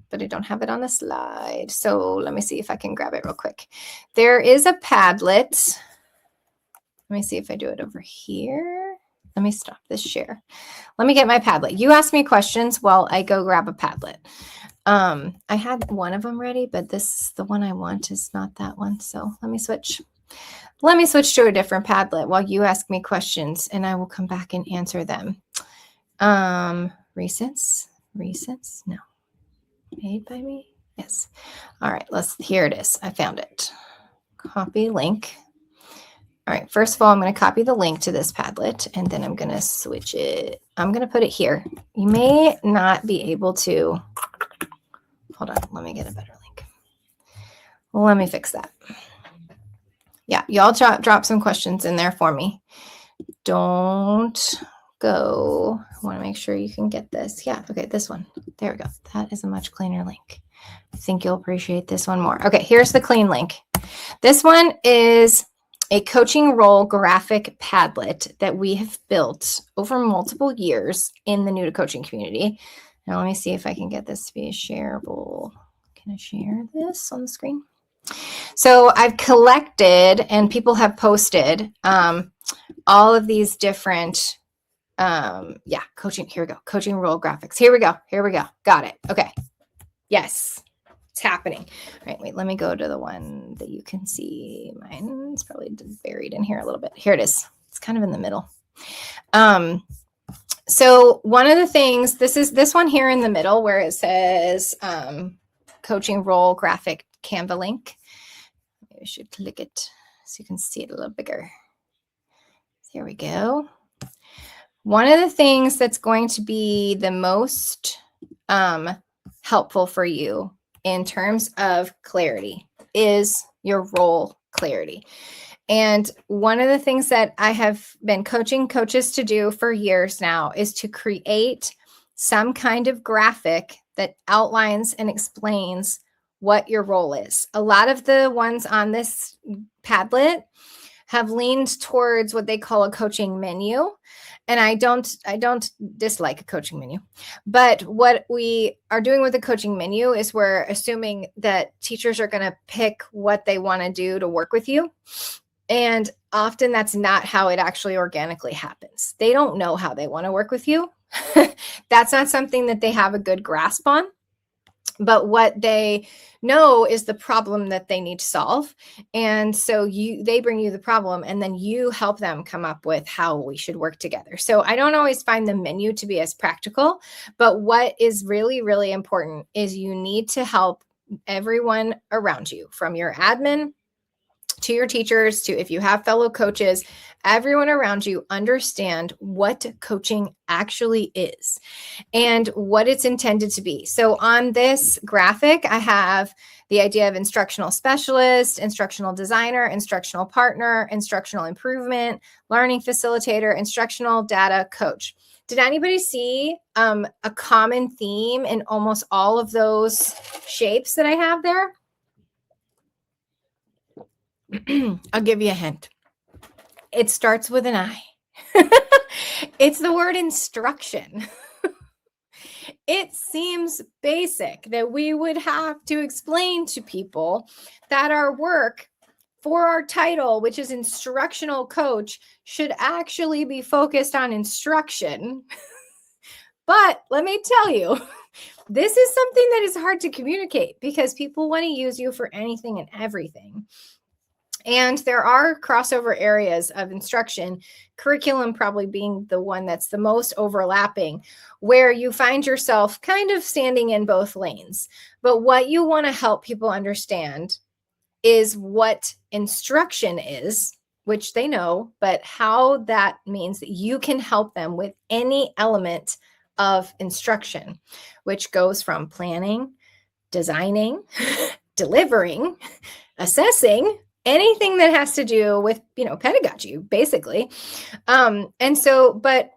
but I don't have it on the slide. So let me see if I can grab it real quick. There is a Padlet. Let me see if I do it over here. Let me stop this share. Let me get my Padlet. You ask me questions while I go grab a Padlet. I had one of them ready, but the one I want is not that one. So let me switch. Let me switch to a different Padlet while you ask me questions, and I will come back and answer them. Recents, no. Made by me? Yes. All right, here it is. I found it. Copy link. All right, first of all, I'm going to copy the link to this Padlet, and then I'm going to switch it. I'm going to put it here. You may not be able to, hold on, let me get a better link. Let me fix that. Yeah, y'all drop some questions in there for me. Don't go. I want to make sure you can get this. Yeah. Okay. This one. There we go. That is a much cleaner link. I think you'll appreciate this one more. Okay. Here's the clean link. This one is a coaching role graphic Padlet that we have built over multiple years in the New to Coaching community. Now let me see if I can get this to be shareable. Can I share this on the screen? So I've collected, and people have posted all of these different coaching. Here we go. Coaching role graphics. Here we go. Got it. Okay. Yes, it's happening. All right. Wait, let me go to the one that you can see. Mine's probably buried in here a little bit. Here it is. It's kind of in the middle. So one of the things, this one here in the middle where it says coaching role graphic Canva link. Maybe I should click it so you can see it a little bigger. There we go. One of the things that's going to be the most helpful for you in terms of clarity is your role clarity. And one of the things that I have been coaching coaches to do for years now is to create some kind of graphic that outlines and explains what your role is. A lot of the ones on this Padlet have leaned towards what they call a coaching menu. And I don't dislike a coaching menu, but what we are doing with the coaching menu is we're assuming that teachers are going to pick what they want to do to work with you. And often that's not how it actually organically happens. They don't know how they want to work with you. That's not something that they have a good grasp on. But what they know is the problem that they need to solve. And so they bring you the problem, and then you help them come up with how we should work together. So I don't always find the menu to be as practical, but what is really, really important is you need to help everyone around you, from your admin to your teachers, to if you have fellow coaches, everyone around you, understand what coaching actually is and what it's intended to be. So on this graphic, I have the idea of instructional specialist, instructional designer, instructional partner, instructional improvement, learning facilitator, instructional data coach. Did anybody see a common theme in almost all of those shapes that I have there? I'll give you a hint. It starts with an I. It's the word instruction. It seems basic that we would have to explain to people that our work for our title, which is instructional coach, should actually be focused on instruction. But let me tell you, this is something that is hard to communicate because people want to use you for anything and everything. And there are crossover areas of instruction, curriculum probably being the one that's the most overlapping, where you find yourself kind of standing in both lanes. But what you want to help people understand is what instruction is, which they know, but how that means that you can help them with any element of instruction, which goes from planning, designing, delivering, assessing, anything that has to do with, pedagogy, basically. And so, but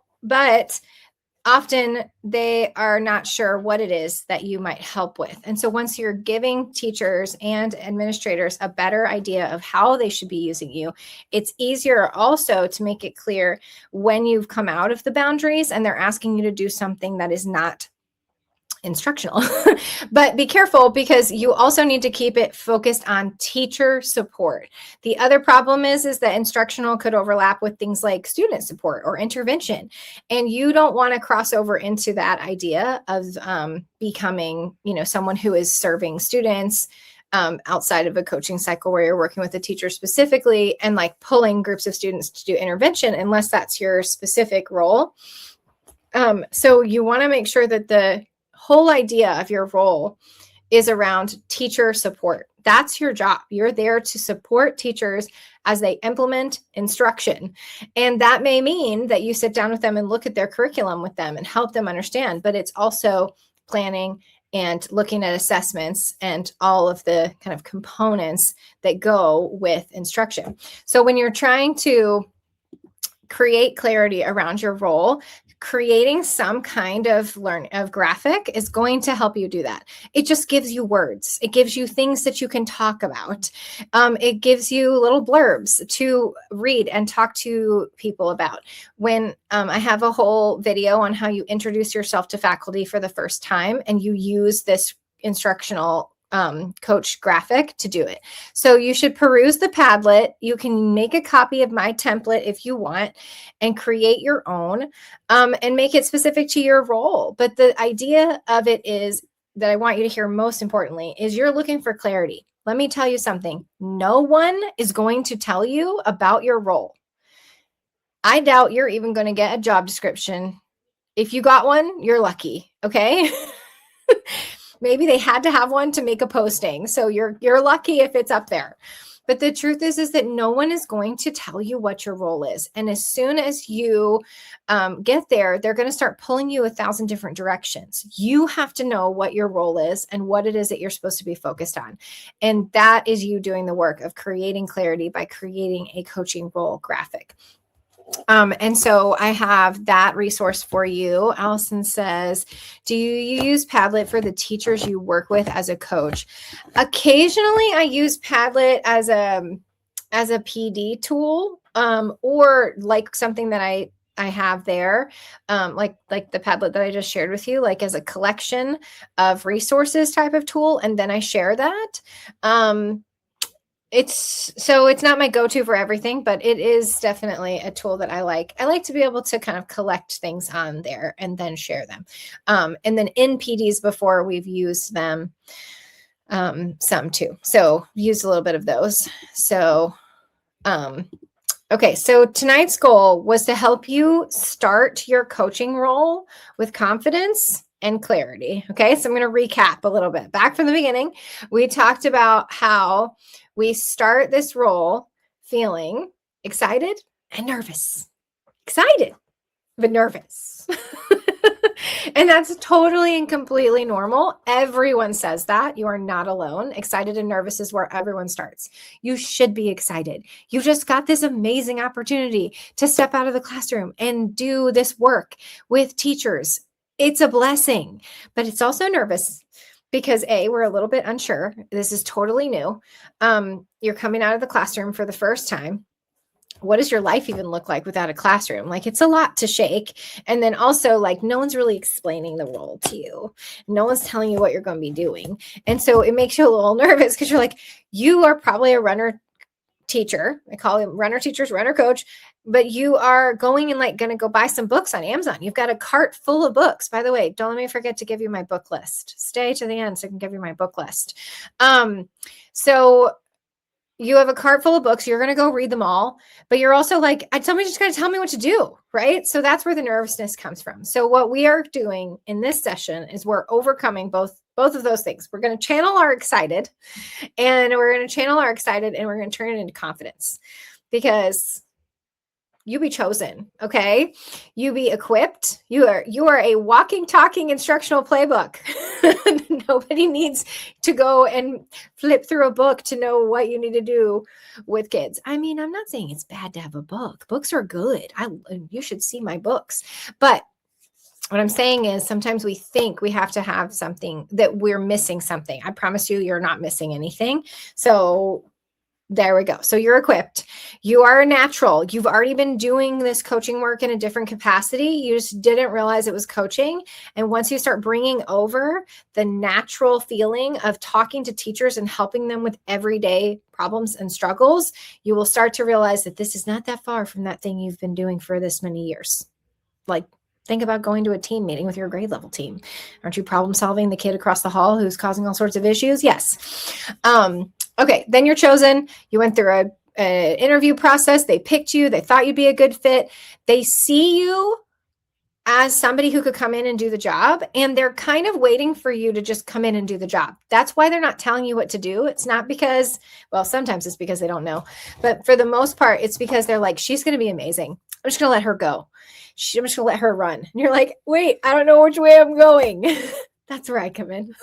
often they are not sure what it is that you might help with. And so once you're giving teachers and administrators a better idea of how they should be using you, it's easier also to make it clear when you've come out of the boundaries and they're asking you to do something that is not instructional. But be careful, because you also need to keep it focused on teacher support. The other problem is that instructional could overlap with things like student support or intervention. And you don't want to cross over into that idea of becoming, someone who is serving students outside of a coaching cycle where you're working with a teacher specifically and like pulling groups of students to do intervention, unless that's your specific role. So you want to make sure that the whole idea of your role is around teacher support. That's your job. You're there to support teachers as they implement instruction. And that may mean that you sit down with them and look at their curriculum with them and help them understand, but it's also planning and looking at assessments and all of the kind of components that go with instruction. So when you're trying to create clarity around your role, creating some kind of graphic is going to help you do that. It just gives you words. It gives you things that you can talk about. It gives you little blurbs to read and talk to people about. When I have a whole video on how you introduce yourself to faculty for the first time, and you use this instructional coach graphic to do it. So you should peruse the Padlet. You can make a copy of my template if you want and create your own and make it specific to your role. But the idea of it is that I want you to hear most importantly is you're looking for clarity. Let me tell you something. No one is going to tell you about your role. I doubt you're even going to get a job description. If you got one, you're lucky. Okay. Maybe they had to have one to make a posting. So you're lucky if it's up there. But the truth is that no one is going to tell you what your role is. And as soon as you get there, they're going to start pulling you 1,000 different directions. You have to know what your role is and what it is that you're supposed to be focused on. And that is you doing the work of creating clarity by creating a coaching role graphic. And so I have that resource for you. Allison says, do you use Padlet for the teachers you work with as a coach? Occasionally I use Padlet as a PD tool, or like something that I have there, like the Padlet that I just shared with you, like as a collection of resources type of tool. And then I share that. It's not my go-to for everything, but it is definitely a tool that I like. I like to be able to kind of collect things on there and then share them. And then in PDs before, we've used them some too. So used a little bit of those. So, okay. So tonight's goal was to help you start your coaching role with confidence and clarity. Okay. So I'm going to recap a little bit back from the beginning. We talked about how we start this role feeling excited and nervous. Excited, but nervous. And that's totally and completely normal. Everyone says that. You are not alone. Excited and nervous is where everyone starts. You should be excited. You just got this amazing opportunity to step out of the classroom and do this work with teachers. It's a blessing, but it's also nervous because we're a little bit unsure. This is totally new. You're coming out of the classroom for the first time. What does your life even look like without a classroom? Like, it's a lot to shake. And then also, like, no one's really explaining the role to you. No one's telling you what you're going to be doing. And so it makes you a little nervous because you're like, you are probably a runner teacher. I call them runner teachers, runner coach, but you are going and like going to go buy some books on Amazon. You've got a cart full of books. By the way, don't let me forget to give you my book list. Stay to the end so I can give you my book list. So you have a cart full of books. You're going to go read them all, but you're also like, somebody's just going to tell me what to do, right? So that's where the nervousness comes from. So what we are doing in this session is we're overcoming both of those things. We're going to channel our excited, and we're going to turn it into confidence, because you be chosen. Okay. You be equipped. You are a walking, talking instructional playbook. Nobody needs to go and flip through a book to know what you need to do with kids. I mean, I'm not saying it's bad to have a book. Books are good. You should see my books. But what I'm saying is sometimes we think we have to have something, that we're missing something. I promise you, you're not missing anything. So there we go. So you're equipped. You are a natural. You've already been doing this coaching work in a different capacity. You just didn't realize it was coaching. And once you start bringing over the natural feeling of talking to teachers and helping them with everyday problems and struggles, you will start to realize that this is not that far from that thing you've been doing for this many years. Like, think about going to a team meeting with your grade level team. Aren't you problem solving the kid across the hall who's causing all sorts of issues? Yes. Okay, then you're chosen. You went through an interview process. They picked you. They thought you'd be a good fit. They see you as somebody who could come in and do the job, and they're kind of waiting for you to just come in and do the job. That's why they're not telling you what to do. It's not because, well, sometimes it's because they don't know, but for the most part, it's because they're like, she's going to be amazing. I'm just going to let her go. I'm just going to let her run. And you're like, wait, I don't know which way I'm going. That's where I come in.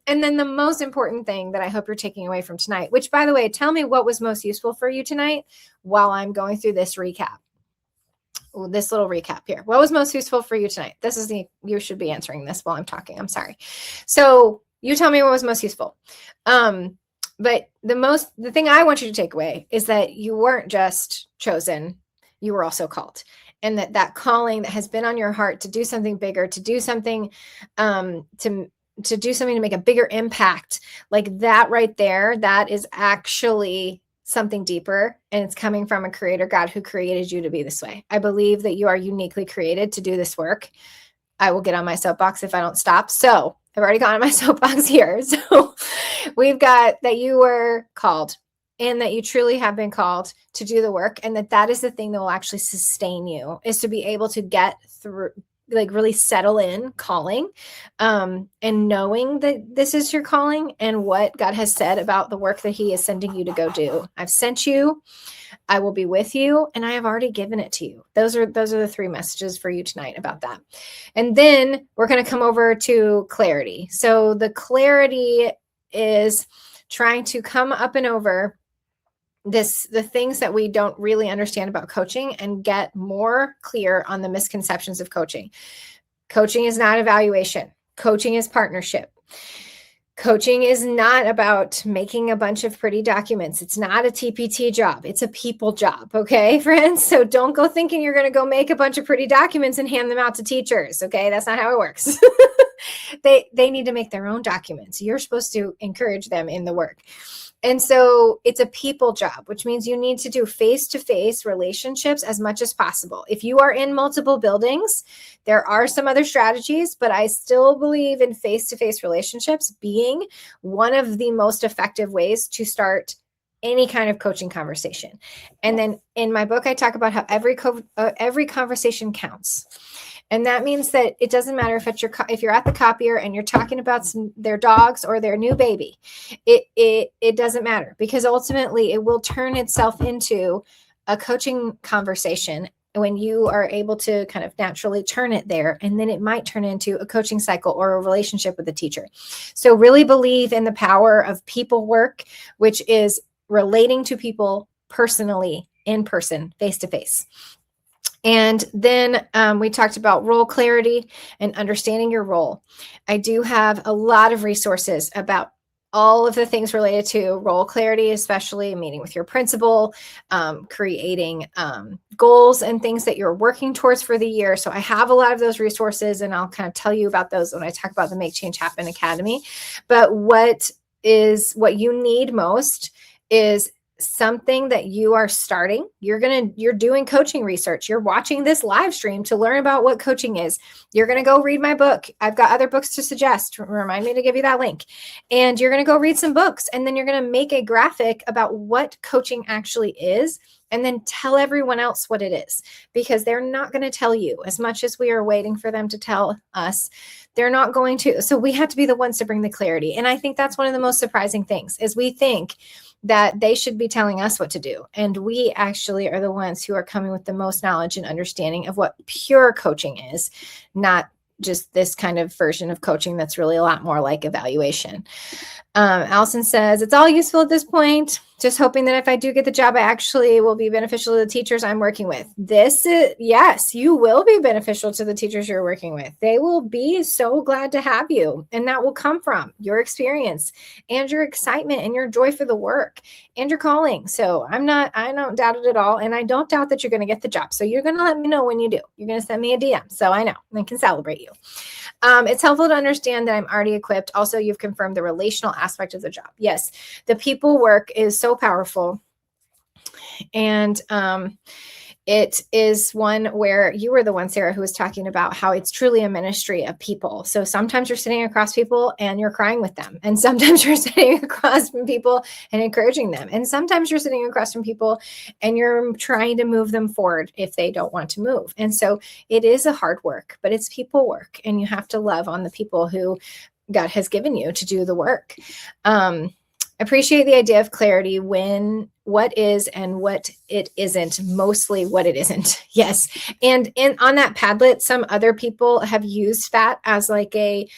And then the most important thing that I hope you're taking away from tonight, which, by the way, tell me what was most useful for you tonight while I'm going through this recap. This little recap here. What was most useful for you tonight? You should be answering this while I'm talking. I'm sorry. So you tell me what was most useful. But the thing I want you to take away is that you weren't just chosen, you were also called. And that calling that has been on your heart to do something bigger, to do something, to do something to make a bigger impact, like that right there, that is actually something deeper, and it's coming from a creator God who created you to be this way. I believe that you are uniquely created to do this work. I will get on my soapbox if I don't stop. So I've already gotten on my soapbox here. So we've got that you were called, and that you truly have been called to do the work, and that is the thing that will actually sustain you, is to be able to get through, like really settle in calling, and knowing that this is your calling and what God has said about the work that he is sending you to go do. I've sent you, I will be with you, and I have already given it to you. Those are the three messages for you tonight about that. And then we're going to come over to clarity. So the clarity is trying to come up and over the things that we don't really understand about coaching and get more clear on the misconceptions of coaching. Coaching is not evaluation. Coaching is partnership. Coaching is not about making a bunch of pretty documents. It's not a TPT job. It's a people job. Okay, friends? So don't go thinking you're going to go make a bunch of pretty documents and hand them out to teachers. Okay, that's not how it works. They need to make their own documents. You're supposed to encourage them in the work. And so it's a people job, which means you need to do face-to-face relationships as much as possible. If you are in multiple buildings, there are some other strategies, but I still believe in face-to-face relationships being one of the most effective ways to start any kind of coaching conversation. And then in my book, I talk about how every conversation counts. And that means that it doesn't matter if you're at the copier and you're talking about their dogs or their new baby. It doesn't matter, because ultimately it will turn itself into a coaching conversation when you are able to kind of naturally turn it there. And then it might turn into a coaching cycle or a relationship with a teacher. So really believe in the power of people work, which is relating to people personally, in person, face to face. And then we talked about role clarity and understanding your role. I do have a lot of resources about all of the things related to role clarity, especially meeting with your principal, creating goals and things that you're working towards for the year. So I have a lot of those resources, and I'll kind of tell you about those when I talk about the Make Change Happen Academy. But what you need most is something that you are starting. You're doing coaching research. You're watching this live stream to learn about what coaching is. You're going to go read my book. I've got other books to suggest. Remind me to give you that link. And you're going to go read some books, and then you're going to make a graphic about what coaching actually is, and then tell everyone else what it is, because they're not going to tell you as much as we are waiting for them to tell us. They're not going to. So we have to be the ones to bring the clarity. And I think that's one of the most surprising things, is we think that they should be telling us what to do. And we actually are the ones who are coming with the most knowledge and understanding of what pure coaching is, not just this kind of version of coaching that's really a lot more like evaluation. Allison says, it's all useful at this point. Just hoping that if I do get the job, I actually will be beneficial to the teachers I'm working with. Yes, you will be beneficial to the teachers you're working with. They will be so glad to have you. And that will come from your experience and your excitement and your joy for the work and your calling. So I don't doubt it at all. And I don't doubt that you're going to get the job. So you're going to let me know when you do. You're going to send me a DM. So I know I can celebrate you. It's helpful to understand that I'm already equipped. Also, you've confirmed the relational aspect of the job. Yes, the people work is so powerful. And it is one where you were the one, Sarah, who was talking about how it's truly a ministry of people. So sometimes you're sitting across people and you're crying with them. And sometimes you're sitting across from people and encouraging them. And sometimes you're sitting across from people and you're trying to move them forward if they don't want to move. And so it is a hard work, but it's people work. And you have to love on the people who God has given you to do the work. Appreciate the idea of clarity when what is and what it isn't, mostly what it isn't. Yes. And on that Padlet, some other people have used that as like a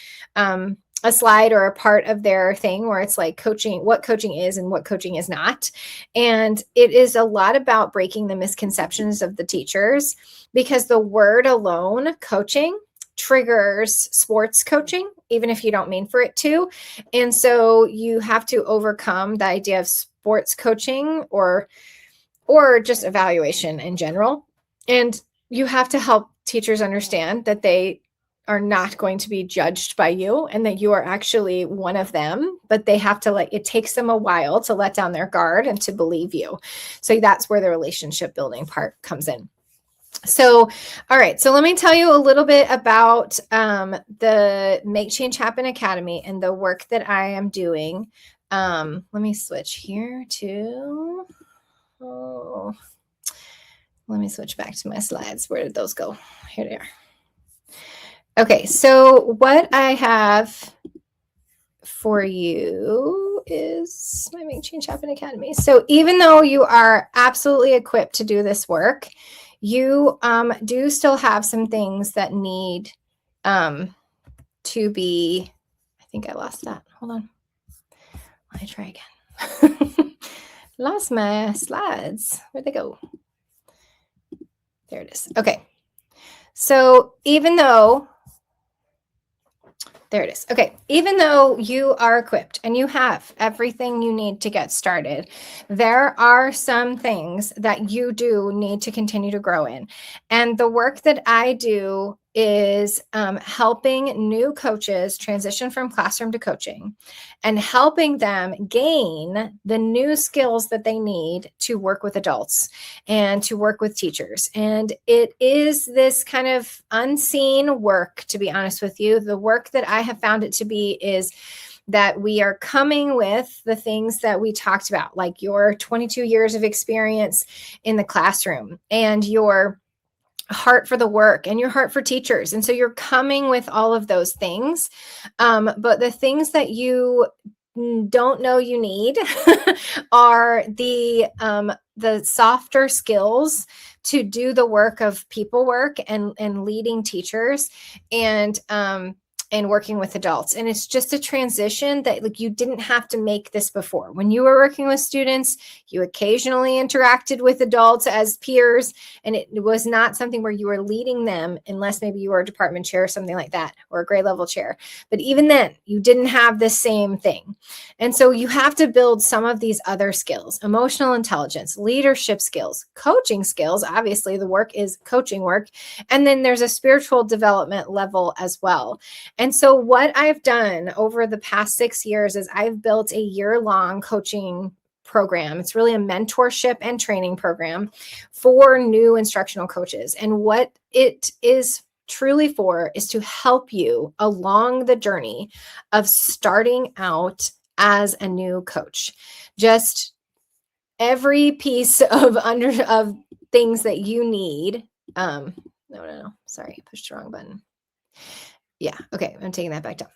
slide or a part of their thing where it's like coaching, what coaching is and what coaching is not. And it is a lot about breaking the misconceptions of the teachers, because the word alone, coaching, triggers sports coaching, even if you don't mean for it to. And so you have to overcome the idea of sports coaching or just evaluation in general. And you have to help teachers understand that they are not going to be judged by you and that you are actually one of them, but they have to it takes them a while to let down their guard and to believe you. So that's where the relationship building part comes in. So, all right. So let me tell you a little bit about the Make Change Happen Academy and the work that I am doing. Let me switch here to, let me switch back to my slides. Where did those go? Here they are. Okay. So what I have for you is my Make Change Happen Academy. So even though you are absolutely equipped to do this work, you do still have some things that need to be, I think I lost that. Hold on. Let me try again. lost my slides. Where'd they go? There it is. Okay. So even though there it is. Okay. Even though you are equipped and you have everything you need to get started, there are some things that you do need to continue to grow in. And the work that I do is helping new coaches transition from classroom to coaching and helping them gain the new skills that they need to work with adults and to work with teachers. And it is this kind of unseen work, to be honest with you. The work that I have found it to be is that we are coming with the things that we talked about, like your 22 years of experience in the classroom and your heart for the work and your heart for teachers. And so you're coming with all of those things. But the things that you don't know you need are the softer skills to do the work of people work and leading teachers and working with adults. And it's just a transition that like you didn't have to make this before. When you were working with students, you occasionally interacted with adults as peers, and it was not something where you were leading them unless maybe you were a department chair or something like that, or a grade level chair. But even then, you didn't have the same thing. And so you have to build some of these other skills: emotional intelligence, leadership skills, coaching skills. Obviously, the work is coaching work. And then there's a spiritual development level as well. And so what I've done over the past 6 years is I've built a year-long coaching program. It's really a mentorship and training program for new instructional coaches. And what it is truly for is to help you along the journey of starting out as a new coach. Just every piece of things that you need. No, sorry, I pushed the wrong button. Yeah. Okay. I'm taking that back down.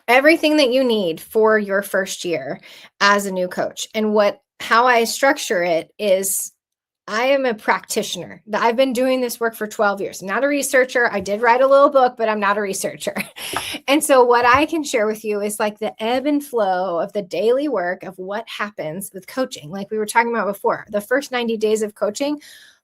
Everything that you need for your first year as a new coach. And how I structure it is I am a practitioner. I've been doing this work for 12 years. I'm not a researcher. I did write a little book, but I'm not a researcher. And so what I can share with you is like the ebb and flow of the daily work of what happens with coaching. Like we were talking about before, the first 90 days of coaching.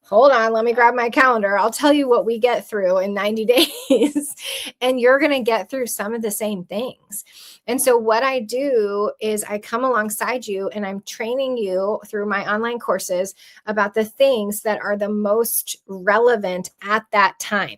Hold on, let me grab my calendar. I'll tell you what we get through in 90 days. And you're going to get through some of the same things. And so what I do is I come alongside you and I'm training you through my online courses about the things that are the most relevant at that time.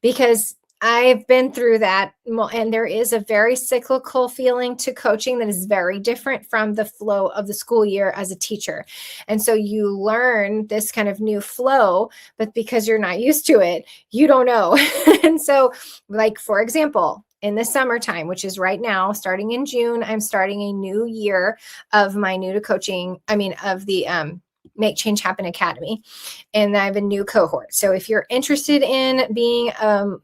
Because I've been through that, and there is a very cyclical feeling to coaching that is very different from the flow of the school year as a teacher. And so you learn this kind of new flow, but because you're not used to it, you don't know. And so, like, for example, in the summertime, which is right now, starting in June, I'm starting a new year of my of the Make Change Happen Academy. And I have a new cohort. So if you're interested in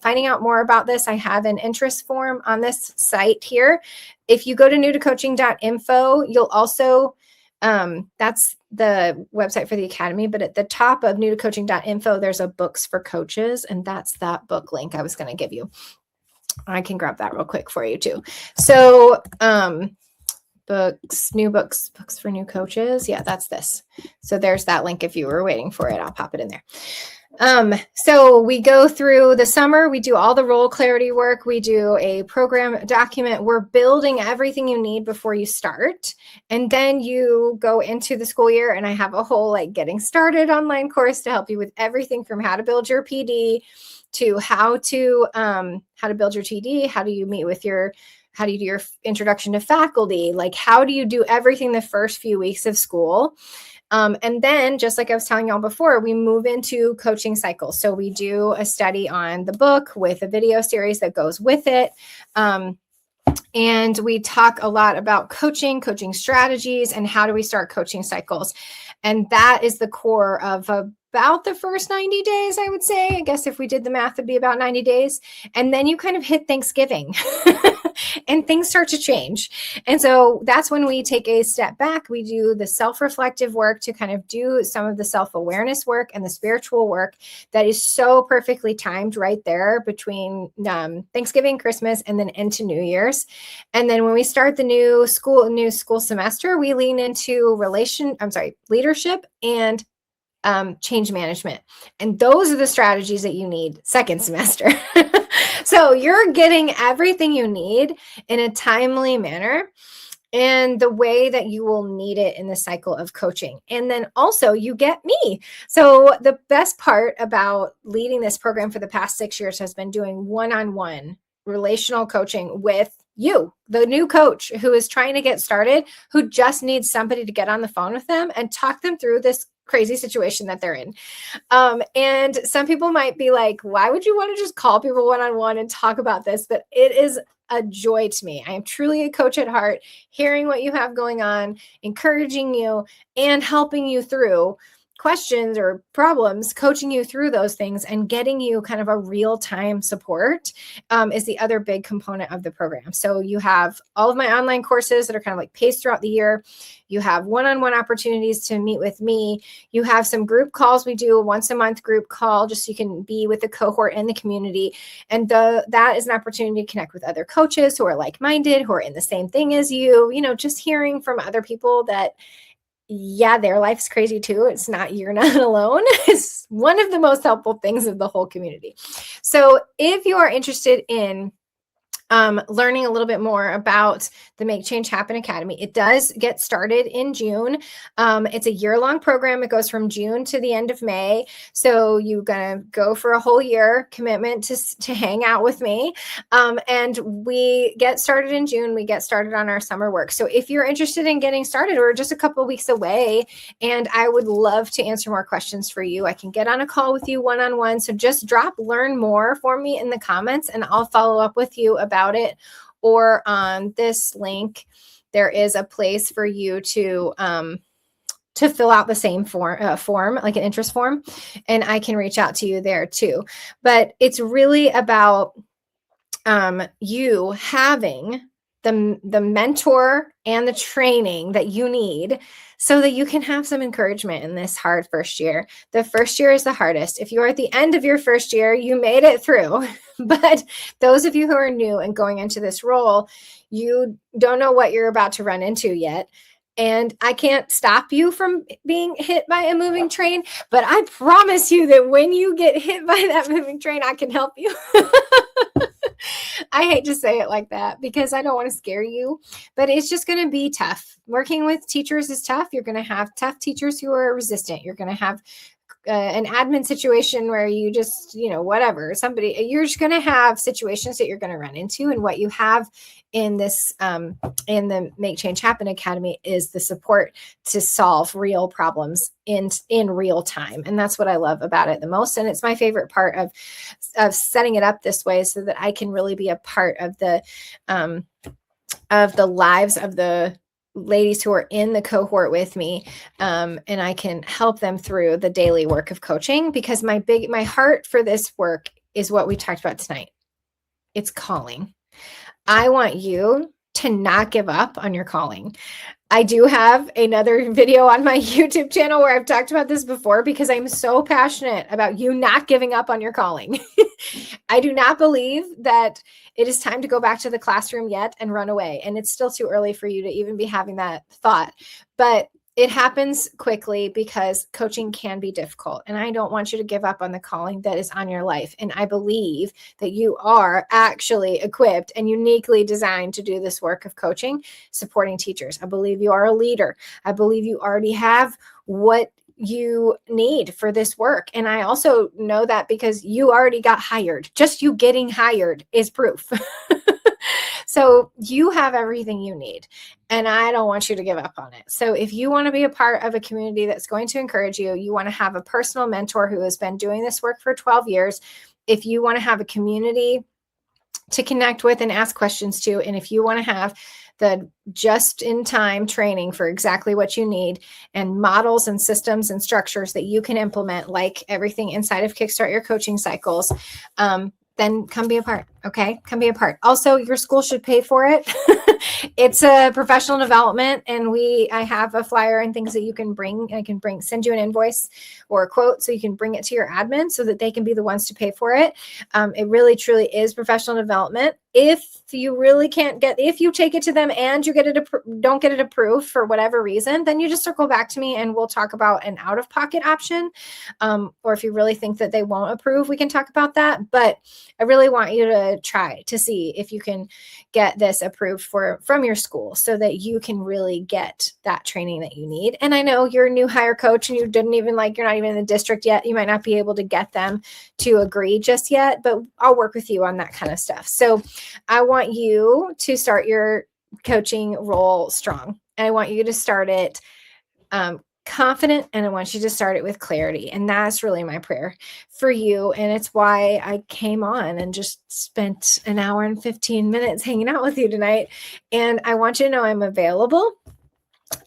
finding out more about this, I have an interest form on this site here. If you go to newtocoaching.info, you'll also, that's the website for the Academy, but at the top of newtocoaching.info, there's a books for coaches. And that's that book link I was going to give you. I can grab that real quick for you too. So, new books for new coaches. Yeah, that's this. So there's that link. If you were waiting for it, I'll pop it in there. So we go through the summer, we do all the role clarity work. We do a program document. We're building everything you need before you start. And then you go into the school year, and I have a whole getting started online course to help you with everything from how to build your PD to how to build your TD, how do you do your introduction to faculty? Like, how do you do everything the first few weeks of school? And then, just like I was telling y'all before, we move into coaching cycles. So we do a study on the book with a video series that goes with it. And we talk a lot about coaching strategies, and how do we start coaching cycles. And that is the core of about the first 90 days, I would say. I guess if we did the math, it'd be about 90 days. And then you kind of hit Thanksgiving. and things start to change. And so that's when we take a step back. We do the self-reflective work to kind of do some of the self-awareness work and the spiritual work that is so perfectly timed right there between Thanksgiving, Christmas, and then into New Year's. And then when we start the new school semester, we lean into leadership and change management. And those are the strategies that you need second semester. So you're getting everything you need in a timely manner and the way that you will need it in the cycle of coaching. And then also you get me. So the best part about leading this program for the past 6 years has been doing one-on-one relational coaching with you, the new coach who is trying to get started, who just needs somebody to get on the phone with them and talk them through this crazy situation that they're in. And some people might be like, why would you want to just call people one-on-one and talk about this? But it is a joy to me. I am truly a coach at heart, hearing what you have going on, encouraging you, and helping you through questions or problems, coaching you through those things and getting you kind of a real-time support is the other big component of the program. So you have all of my online courses that are kind of like paced throughout the year. You have one-on-one opportunities to meet with me. You have some group calls. We do a once-a-month group call just so you can be with the cohort in the community. And that is an opportunity to connect with other coaches who are like-minded, who are in the same thing as you, just hearing from other people that yeah, their life's crazy too. You're not alone. It's one of the most helpful things of the whole community. So if you are interested in learning a little bit more about the Make Change Happen Academy, it does get started in June. It's a year-long program. It goes from June to the end of May. So you're going to go for a whole year commitment to hang out with me. And we get started in June. We get started on our summer work. So if you're interested in getting started, we're just a couple of weeks away, and I would love to answer more questions for you. I can get on a call with you one-on-one. So just drop learn more for me in the comments, and I'll follow up with you about it. Or on this link, there is a place for you to fill out the same form, like an interest form, and I can reach out to you there too. But it's really about you having the mentor and the training that you need so that you can have some encouragement in this hard first year. The first year is the hardest. If you're at the end of your first year, you made it through. But those of you who are new and going into this role, you don't know what you're about to run into yet. And I can't stop you from being hit by a moving train, but I promise you that when you get hit by that moving train, I can help you. I hate to say it like that because I don't want to scare you, but it's just going to be tough. Working with teachers is tough. You're going to have tough teachers who are resistant. You're going to have an admin situation where you just, whatever, you're just going to have situations that you're going to run into. And what you have in this, in the Make Change Happen Academy is the support to solve real problems in real time. And that's what I love about it the most. And it's my favorite part of setting it up this way so that I can really be a part of the lives of the ladies who are in the cohort with me, and I can help them through the daily work of coaching, because my heart for this work is what we talked about tonight. It's calling. I want you to not give up on your calling. I do have another video on my YouTube channel where I've talked about this before, because I'm so passionate about you not giving up on your calling. I do not believe that it is time to go back to the classroom yet and run away. And it's still too early for you to even be having that thought. But it happens quickly because coaching can be difficult. And I don't want you to give up on the calling that is on your life. And I believe that you are actually equipped and uniquely designed to do this work of coaching, supporting teachers. I believe you are a leader. I believe you already have what you need for this work. And I also know that because you already got hired. Just you getting hired is proof. So you have everything you need, and I don't want you to give up on it. So if you want to be a part of a community that's going to encourage you, you want to have a personal mentor who has been doing this work for 12 years. If you want to have a community to connect with and ask questions to, and if you want to have the just-in-time training for exactly what you need and models and systems and structures that you can implement, like everything inside of Kickstart Your Coaching Cycles, then come be a part. Okay, come be a part. Also, your school should pay for it. It's a professional development, and I have a flyer and things that you can bring. I can send you an invoice or a quote so you can bring it to your admin so that they can be the ones to pay for it. It really, truly is professional development. If you really can't if you take it to them and you don't get it approved for whatever reason, then you just circle back to me and we'll talk about an out-of-pocket option. Or if you really think that they won't approve, we can talk about that. But I really want you to try to see if you can get this approved from your school so that you can really get that training that you need. And I know you're a new hire coach and you're not even in the district yet. You might not be able to get them to agree just yet, but I'll work with you on that kind of stuff. So I want you to start your coaching role strong. And I want you to start it confident, and I want you to start it with clarity. And that's really my prayer for you. And it's why I came on and just spent an hour and 15 minutes hanging out with you tonight. And I want you to know I'm available.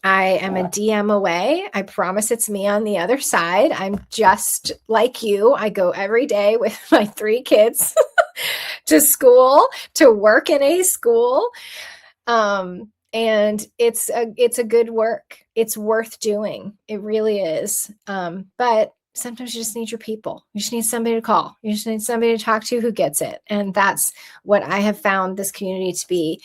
I am a DM away. I promise it's me on the other side. I'm just like you. I go every day with my 3 kids to school, to work in a school. And it's a good work. It's worth doing. It really is. But sometimes you just need your people. You just need somebody to call. You just need somebody to talk to who gets it. And that's what I have found this community to be,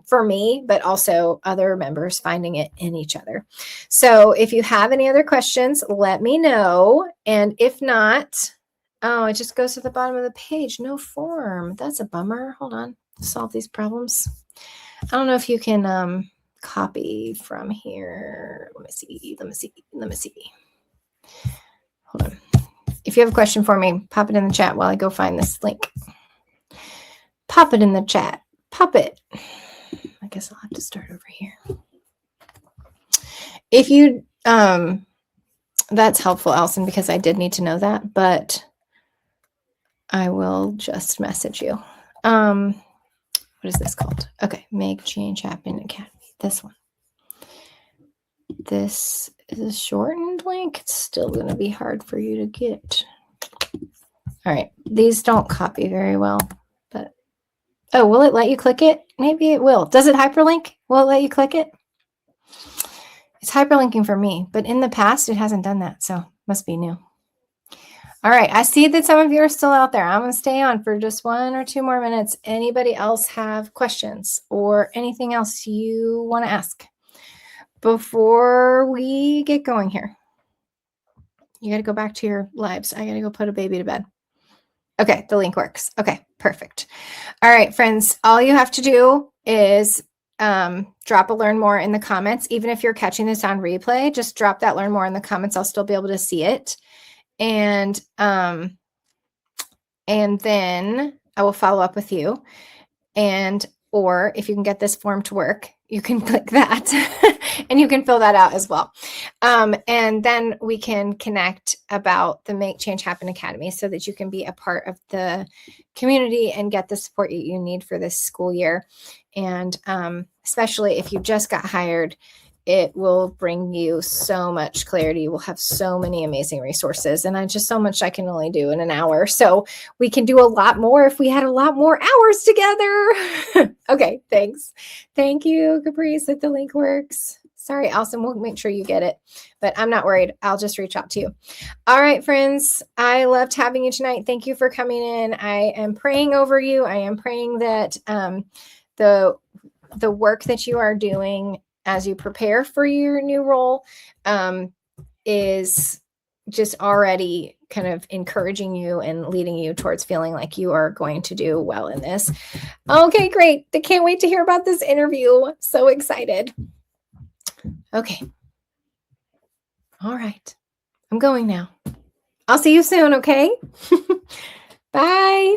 for me, but also other members finding it in each other. So if you have any other questions, let me know. And if not, oh, it just goes to the bottom of the page. No form. That's a bummer. Hold on. Solve these problems. I don't know if you can copy from here. Let me see. Hold on. If you have a question for me, pop it in the chat while I go find this link. Pop it in the chat. Pop it. I guess I'll have to start over here. If you, that's helpful, Allison, because I did need to know that, but I will just message you. What is this called? Okay, Make Change Happen Academy. This one. This is a shortened link. It's still going to be hard for you to get. All right, these don't copy very well, but oh, will it let you click it? Maybe it will. Does it hyperlink? Will it let you click it? It's hyperlinking for me, but in the past it hasn't done that, so must be new. All right, I see that some of you are still out there. I'm going to stay on for just 1 or 2 more minutes. Anybody else have questions or anything else you want to ask before we get going here? You got to go back to your lives. I got to go put a baby to bed. Okay, the link works. Okay, perfect. All right, friends, all you have to do is drop a learn more in the comments. Even if you're catching this on replay, just drop that learn more in the comments. I'll still be able to see it. And then I will follow up with you. Or if you can get this form to work, you can click that and you can fill that out as well. And then we can connect about the Make Change Happen Academy so that you can be a part of the community and get the support you need for this school year. And especially if you just got hired, it will bring you so much clarity. We'll have so many amazing resources, and so much I can only do in an hour. So we can do a lot more if we had a lot more hours together. Okay, thanks. Thank you, Caprice, that the link works. Sorry, Allison, we'll make sure you get it, but I'm not worried. I'll just reach out to you. All right, friends, I loved having you tonight. Thank you for coming in. I am praying over you. I am praying that the work that you are doing as you prepare for your new role is just already kind of encouraging you and leading you towards feeling like you are going to do well in this. Okay, great. I can't wait to hear about this interview. So excited. Okay. All right. I'm going now. I'll see you soon, okay? Bye.